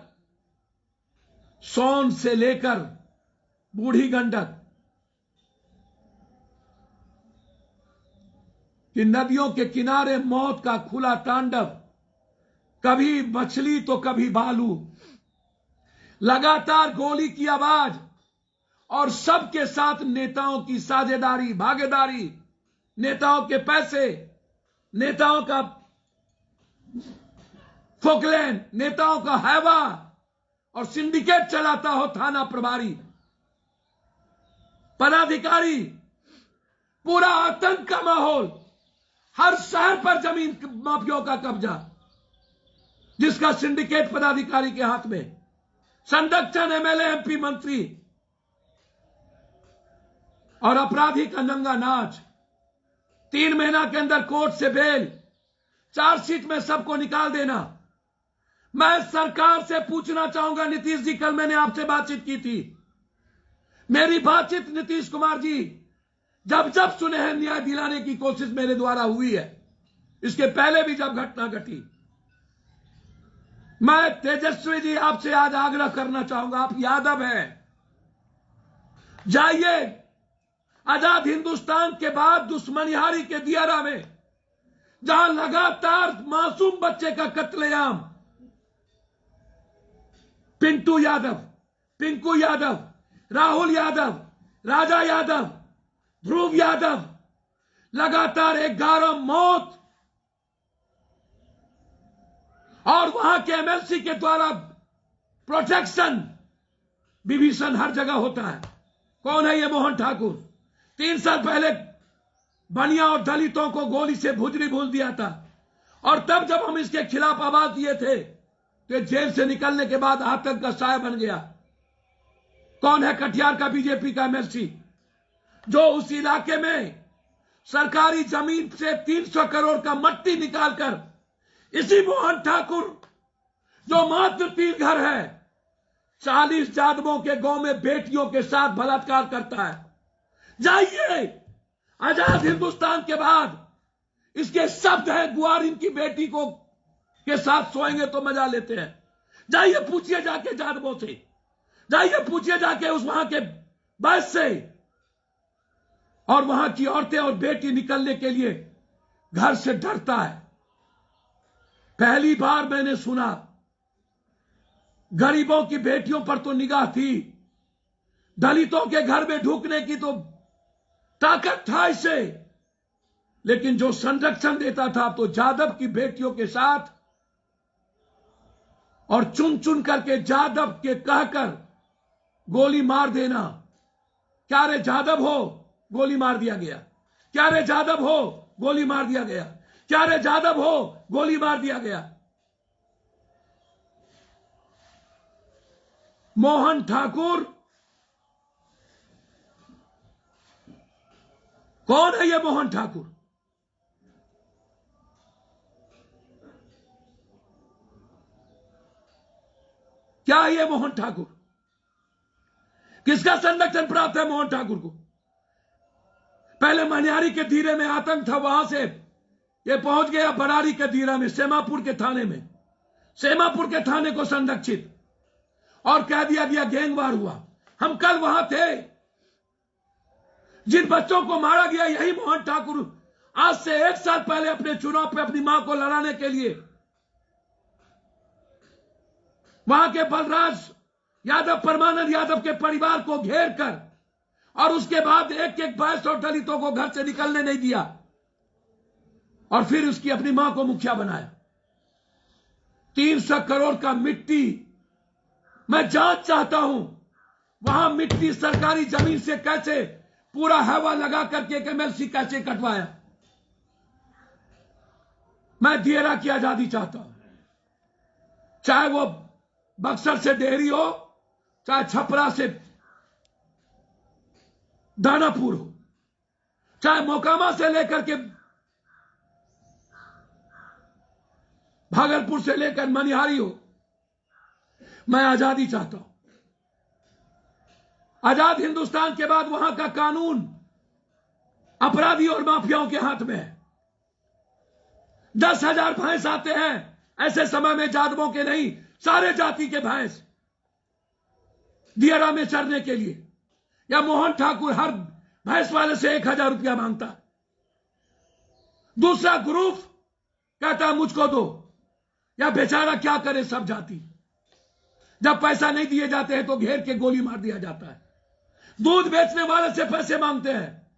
सोन से लेकर बूढ़ी गंडक कि नदियों के किनारे मौत का खुला तांडव, कभी मछली तो कभी बालू, लगातार गोली की आवाज और सबके साथ नेताओं की साझेदारी, भागीदारी, नेताओं के पैसे, नेताओं का फोकलैंड, नेताओं का हैवा और सिंडिकेट चलाता हो थाना प्रभारी, पदाधिकारी, पूरा आतंक का माहौल, हर शहर पर जमीन माफियाओं का कब्जा, जिसका सिंडिकेट पदाधिकारी के हाथ में, संरक्षण, एमएलए, एमपी, मंत्री और अपराधी का नंगा नाच। 3 महीना के अंदर कोर्ट से बेल, चार्जशीट में सबको निकाल देना। मैं सरकार से पूछना चाहूंगा, नीतीश जी, कल मैंने आपसे बातचीत की थी। मेरी बातचीत नीतीश कुमार जी जब जब सुने हैं न्याय दिलाने की कोशिश मेरे द्वारा हुई है, इसके पहले भी जब घटना घटी, मैं तेजस्वी जी आपसे आज आग्रह करना चाहूंगा, आप यादव हैं, जाइए आजाद हिंदुस्तान के बाद दुश्मनिहारी के दियारा में, जहां लगातार मासूम बच्चे का कत्लेआम, पिंटू यादव, पिंकू यादव, राहुल यादव, राजा यादव, ध्रुव यादव, लगातार 11 मौत, और वहां के एमएलसी के द्वारा प्रोटेक्शन, विभीषण हर जगह होता है। कौन है ये मोहन ठाकुर? 3 साल पहले बनिया और दलितों को गोली से भुजरी भूल दिया था, और तब जब हम इसके खिलाफ आवाज दिए थे तो जेल से निकलने के बाद आतंक का साया बन गया। कौन है? कटिहार का बीजेपी का एमएलसी, जो उस इलाके में सरकारी जमीन से 300 करोड़ का मट्टी निकालकर, इसी मोहन ठाकुर जो मात्र 3 घर है, 40 यादवों के गांव में बेटियों के साथ बलात्कार करता है। जाइए, आजाद हिंदुस्तान के बाद इसके शब्द हैं, गुआर इनकी बेटी को के साथ सोएंगे तो मजा लेते हैं। जाइए पूछिए जाके यादवों से, जाइए पूछिए जाके उस वहां के बस से, और वहां की औरतें और बेटी निकलने के लिए घर से डरता है। पहली बार मैंने सुना, गरीबों की बेटियों पर तो निगाह थी, दलितों के घर में ढुकने की तो ताकत था इसे, लेकिन जो संरक्षण देता था तो जादव की बेटियों के साथ, और चुन चुन करके जादव के कहकर गोली मार देना। क्या रे जादव हो? गोली मार दिया गया। क्या रे जादव हो? गोली मार दिया गया। क्या रे जादव हो? गोली मार दिया गया। मोहन ठाकुर कौन है? ये मोहन ठाकुर क्या है? ये मोहन ठाकुर किसका संरक्षण प्राप्त है? मोहन ठाकुर को पहले मनिहारी के धीरे में आतंक था, वहां से ये पहुंच गया बरारी के धीरा में, सेमापुर के थाने में, सेमापुर के थाने को संरक्षित, और कह दिया गया गैंगवार हुआ। हम कल वहां थे, जिन बच्चों को मारा गया, यही मोहन ठाकुर आज से 1 साल पहले अपने चुनाव पे अपनी मां को लड़ाने के लिए वहां के बलराज यादव, परमानंद यादव के परिवार को घेर कर, और उसके बाद एक एक 22 दलितों को घर से निकलने नहीं दिया, और फिर उसकी अपनी मां को मुखिया बनाया। 300 करोड़ का मिट्टी, मैं जांच चाहता हूं, वहां मिट्टी सरकारी जमीन से कैसे पूरा हवा लगा करके एक MLC कैसे कटवाया। मैं दियरा की आजादी चाहता हूं, चाहे वो बक्सर से डेहरी हो, चाहे छपरा से दानापुर हो, चाहे मोकामा से लेकर के भागलपुर से लेकर मनिहारी हो। मैं आजादी चाहता हूं। आजाद हिंदुस्तान के बाद वहां का कानून अपराधी और माफियाओं के हाथ में है। 10,000 भैंस आते हैं ऐसे समय में, जादवों के नहीं, सारे जाति के भैंस दियरा में चरने के लिए, या मोहन ठाकुर हर भैंस वाले से 1,000 रुपया मांगता है। दूसरा ग्रुप कहता है मुझको दो, या बेचारा क्या करे सब जाति। जब पैसा नहीं दिए जाते हैं तो घेर के गोली मार दिया जाता है। दूध बेचने वाले से पैसे मांगते हैं,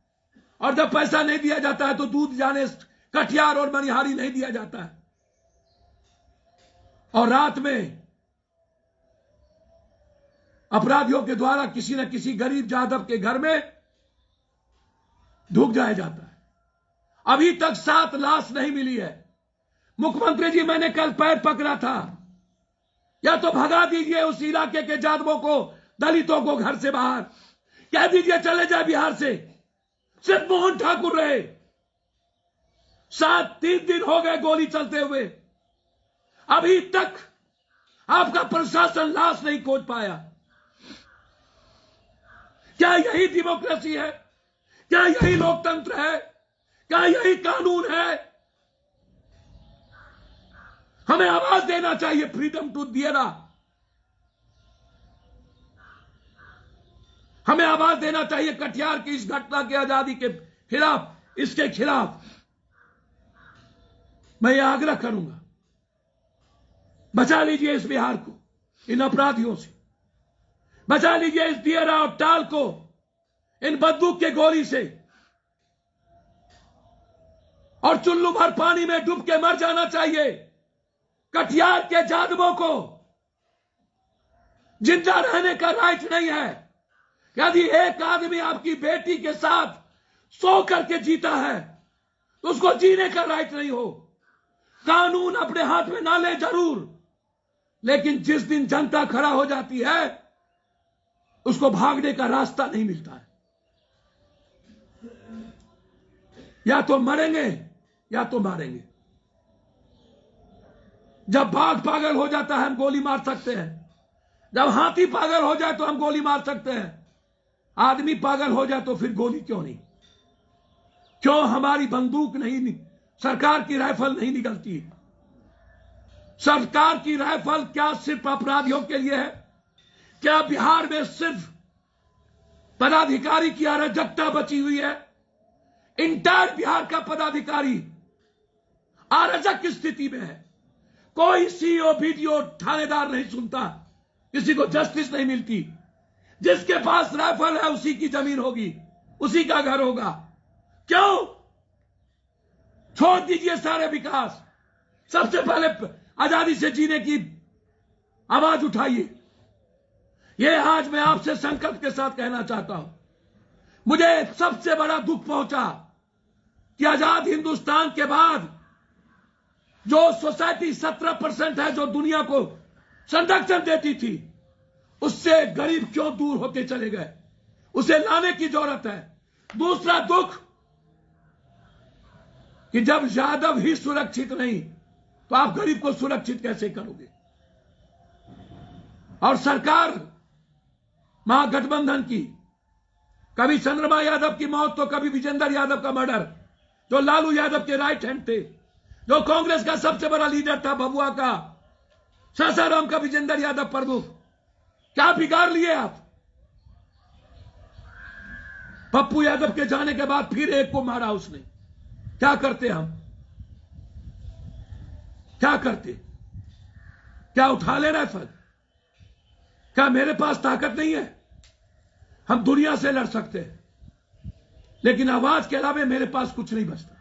और जब पैसा नहीं दिया जाता है तो दूध जाने कटिहार और मनिहारी नहीं दिया जाता है। और रात में अपराधियों के द्वारा किसी न किसी गरीब जादव के घर में ढुक जाया जाता है। अभी तक 7 लाश नहीं मिली है। मुख्यमंत्री जी, मैंने कल पैर पकड़ा था, या तो भगा दीजिए उस इलाके के जादवों को, दलितों को घर से बाहर, कह दीजिए चले जाए बिहार से, सिर्फ मोहन ठाकुर रहे। 3 दिन हो गए गोली चलते हुए, अभी तक आपका प्रशासन लाश नहीं खोज पाया। क्या यही डेमोक्रेसी है? क्या यही लोकतंत्र है? क्या यही कानून है? हमें आवाज देना चाहिए, फ्रीडम टू दियरा। हमें आवाज देना चाहिए कटिहार की इस घटना की आजादी के खिलाफ, इसके खिलाफ। मैं ये आग्रह करूंगा, बचा लीजिए इस बिहार को इन अपराधियों से, बचा लीजिए इस दियरा और टाल को इन बंदूक के गोली से, और चुल्लू भर पानी में डूब के मर जाना चाहिए। कटिहार के जादवों को जिंदा रहने का राइट नहीं है। यदि एक आदमी आपकी बेटी के साथ सो करके जीता है तो उसको जीने का राइट नहीं हो। कानून अपने हाथ में ना ले जरूर, लेकिन जिस दिन जनता खड़ा हो जाती है उसको भागने का रास्ता नहीं मिलता है। या तो मरेंगे या तो मारेंगे। जब बाघ पागल हो जाता है हम गोली मार सकते हैं, जब हाथी पागल हो जाए तो हम गोली मार सकते हैं। आदमी पागल हो जाए तो फिर गोली क्यों नहीं? क्यों हमारी बंदूक नहीं, सरकार की राइफल नहीं निकलती? सरकार की राइफल क्या सिर्फ अपराधियों के लिए है? क्या बिहार में सिर्फ पदाधिकारी की अराजकता बची हुई है? इंटायर बिहार का पदाधिकारी अराजक की स्थिति में है। कोई सीओ बीडीओ थानेदार नहीं सुनता, किसी को जस्टिस नहीं मिलती। जिसके पास राइफल है उसी की जमीन होगी, उसी का घर होगा। क्यों? छोड़ दीजिए सारे विकास, सबसे पहले आजादी से जीने की आवाज उठाइए। यह आज मैं आपसे संकल्प के साथ कहना चाहता हूं। मुझे सबसे बड़ा दुख पहुंचा कि आजाद हिंदुस्तान के बाद जो सोसाइटी 17% है जो दुनिया को संरक्षण देती थी, उससे गरीब क्यों दूर होते चले गए? उसे लाने की जरूरत है। दूसरा दुख कि जब यादव ही सुरक्षित नहीं तो आप गरीब को सुरक्षित कैसे करोगे? और सरकार महागठबंधन की, कभी चंद्रमा यादव की मौत तो कभी विजेंद्र यादव का मर्डर, जो लालू यादव के राइट हैंड थे, जो कांग्रेस का सबसे बड़ा लीडर था भभुआ का, सासाराम का विजेंद्र यादव प्रमुख, क्या बिगाड़ लिए आप? पप्पू यादव के जाने के बाद फिर एक को मारा उसने। क्या करते हम? क्या करते? क्या उठा ले राइफल? क्या मेरे पास ताकत नहीं है? हम दुनिया से लड़ सकते हैं, लेकिन आवाज के अलावा मेरे पास कुछ नहीं बचता।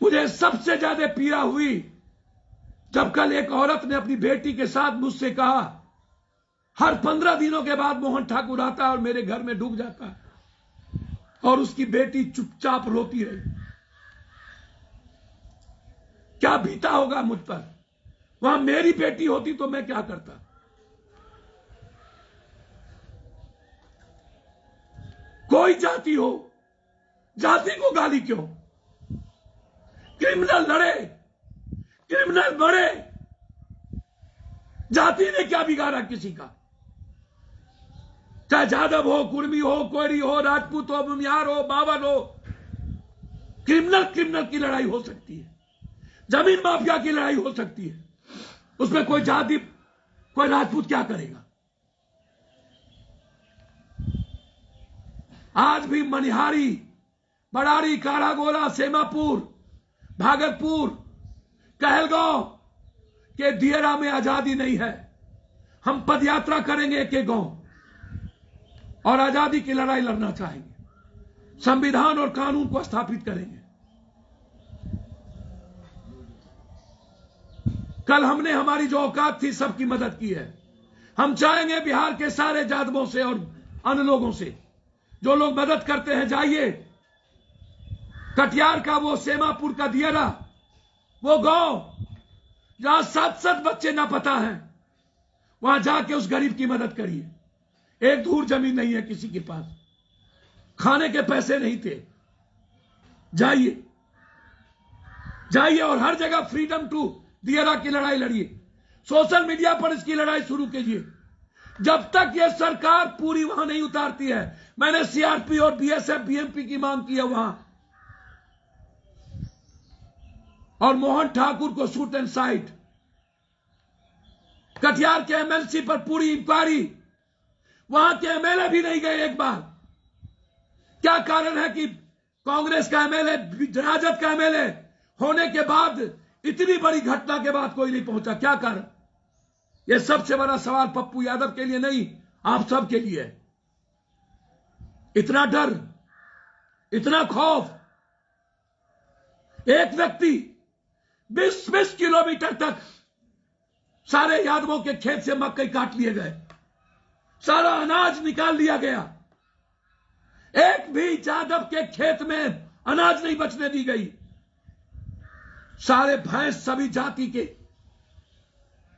मुझे सबसे ज्यादा पीड़ा हुई जब कल एक औरत ने अपनी बेटी के साथ मुझसे कहा हर 15 दिनों के बाद मोहन ठाकुर आता है और मेरे घर में डूब जाता है और उसकी बेटी चुपचाप रोती रही। क्या बीता होगा मुझ पर? वहां मेरी बेटी होती तो मैं क्या करता? कोई जाति हो, जाति को गाली क्यों? क्रिमिनल लड़े, क्रिमिनल मरे, जाति ने क्या बिगाड़ा किसी का? चाहे जादव हो, कुर्मी हो, कोयरी हो, राजपूत हो, भूमिहार हो, बावन हो, क्रिमिनल की लड़ाई हो सकती है, जमीन माफिया की लड़ाई हो सकती है। उसमें कोई जाति, कोई राजपूत क्या करेगा? आज भी मनिहारी, बड़ारी, कारागोला, सेमापुर, भागलपुर, कहलगांव के दियरा में आजादी नहीं है। हम पदयात्रा करेंगे एक एक गांव और आजादी की लड़ाई लड़ना चाहेंगे, संविधान और कानून को स्थापित करेंगे। कल हमने हमारी जो औकात थी सबकी मदद की है। हम चाहेंगे बिहार के सारे जादवों से और अन्य लोगों से, जो लोग मदद करते हैं, जाइए कटिहार का वो सेमापुर का दियरा, वो गांव जहां 7 बच्चे नापता हैं, वहां जाके उस गरीब की मदद करिए। एक धूर जमीन नहीं है किसी के पास, खाने के पैसे नहीं थे। जाइए जाइए और हर जगह फ्रीडम टू दियरा की लड़ाई लड़िए। सोशल मीडिया पर इसकी लड़ाई शुरू कीजिए। जब तक यह सरकार पूरी वहां नहीं उतारती है, मैंने सीआरपी और बीएसएफ बीएमपी की मांग की है वहां, और मोहन ठाकुर को शूट एंड साइट। कटिहार के एमएलसी पर पूरी इंक्वायरी, वहां के एमएलए भी नहीं गए एक बार। क्या कारण है कि कांग्रेस का एमएलए, राजद का एमएलए होने के बाद, इतनी बड़ी घटना के बाद कोई नहीं पहुंचा? क्या कारण? यह सबसे बड़ा सवाल पप्पू यादव के लिए नहीं, आप सब के लिए है। इतना डर, इतना खौफ। एक व्यक्ति 20 किलोमीटर तक सारे यादवों के खेत से मकई काट लिए गए, सारा अनाज निकाल लिया गया, एक भी यादव के खेत में अनाज नहीं बचने दी गई। सारे भैंस सभी जाति के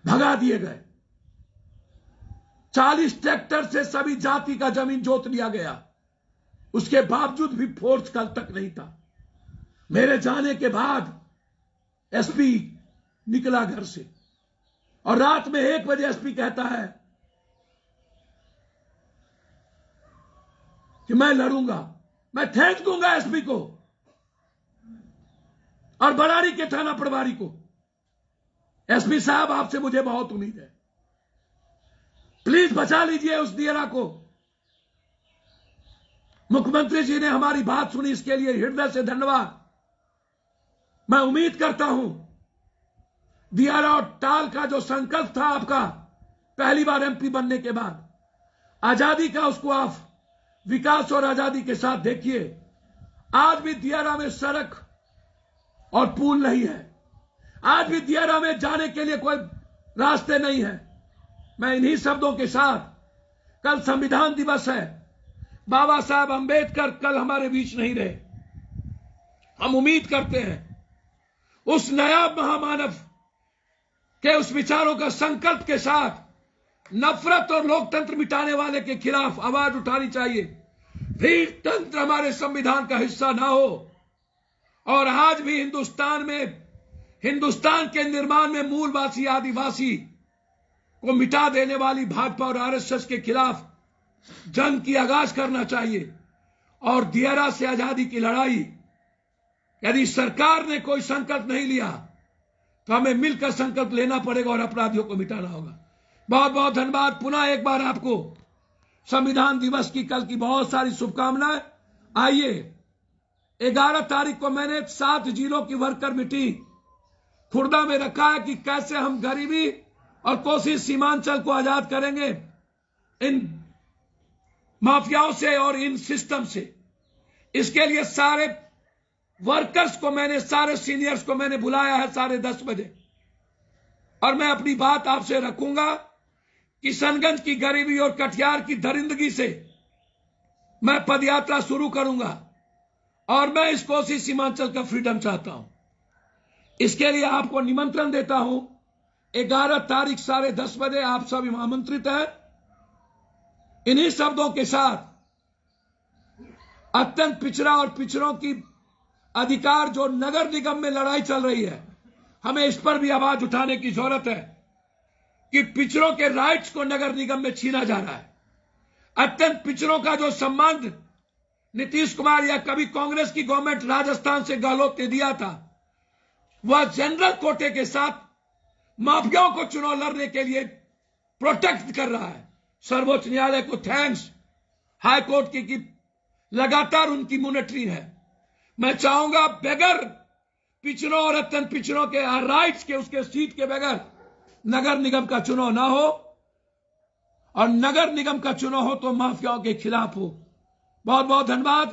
भगा दिए गए। 40 ट्रैक्टर से सभी जाति का जमीन जोत लिया गया। उसके बावजूद भी फोर्स कल तक नहीं था। मेरे जाने के बाद एसपी निकला घर से और रात में 1 बजे एसपी कहता है कि मैं लड़ूंगा। मैं थैंक दूंगा एसपी को और बड़ारी के थाना प्रभारी को। एसपी साहब, आपसे मुझे बहुत उम्मीद है, प्लीज बचा लीजिए उस दियरा को। मुख्यमंत्री जी ने हमारी बात सुनी, इसके लिए हृदय से धन्यवाद। मैं उम्मीद करता हूं दियरा और टाल का जो संकल्प था आपका पहली बार एमपी बनने के बाद, आजादी का, उसको आप विकास और आजादी के साथ देखिए। आज भी दियरा में सड़क और पुल नहीं है, आज भी दियरा में जाने के लिए कोई रास्ते नहीं है। मैं इन्हीं शब्दों के साथ, कल संविधान दिवस है, बाबा साहब अंबेडकर कल हमारे बीच नहीं रहे। हम उम्मीद करते हैं उस नायाब महामानव के उस विचारों का संकल्प के साथ नफरत और लोकतंत्र मिटाने वाले के खिलाफ आवाज उठानी चाहिए। भीड़ तंत्र हमारे संविधान का हिस्सा ना हो। और आज भी हिंदुस्तान के निर्माण में मूलवासी आदिवासी को मिटा देने वाली भाजपा और आरएसएस के खिलाफ जंग की आगाज करना चाहिए। और दियरा से आजादी की लड़ाई, यदि सरकार ने कोई संकल्प नहीं लिया तो हमें मिलकर संकल्प लेना पड़ेगा और अपराधियों को मिटाना होगा। बहुत बहुत धन्यवाद। पुनः एक बार आपको संविधान दिवस की कल की बहुत सारी शुभकामनाएं। आइए 11 तारीख को मैंने 7 जिलों की वर्कर मीटिंग खुर्दा में रखा है कि कैसे हम गरीबी और कोसी सीमांचल को आजाद करेंगे इन माफियाओं से और इन सिस्टम से। इसके लिए सारे वर्कर्स को मैंने, सारे सीनियर्स को मैंने बुलाया है 10:30 बजे। और मैं अपनी बात आपसे रखूंगा किशनगंज की गरीबी और कटिहार की दरिंदगी से मैं पदयात्रा शुरू करूंगा और मैं इस कोसी सीमांचल का फ्रीडम चाहता हूं। इसके लिए आपको निमंत्रण देता हूं। 11 तारीख 10:30 बजे आप सभी आमंत्रित हैं। इन्हीं शब्दों के साथ अत्यंत पिछड़ा और पिछड़ों की अधिकार जो नगर निगम में लड़ाई चल रही है, हमें इस पर भी आवाज उठाने की जरूरत है कि पिछड़ों के राइट्स को नगर निगम में छीना जा रहा है। अत्यंत पिछड़ों का जो सम्मान नीतीश कुमार या कभी कांग्रेस की गवर्नमेंट राजस्थान से गहलोत ने दिया था, वह जनरल कोटे के साथ माफियाओं को चुनाव लड़ने के लिए प्रोटेक्ट कर रहा है। सर्वोच्च न्यायालय को थैंक्स, हाई कोर्ट की लगातार उनकी मॉनिटरिंग है। मैं चाहूंगा बगैर पिछड़ों और अत्यंत पिछड़ों के राइट्स के, उसके सीट के बगैर नगर निगम का चुनाव ना हो, और नगर निगम का चुनाव हो तो माफियाओं के खिलाफ हो। बहुत बहुत धन्यवाद।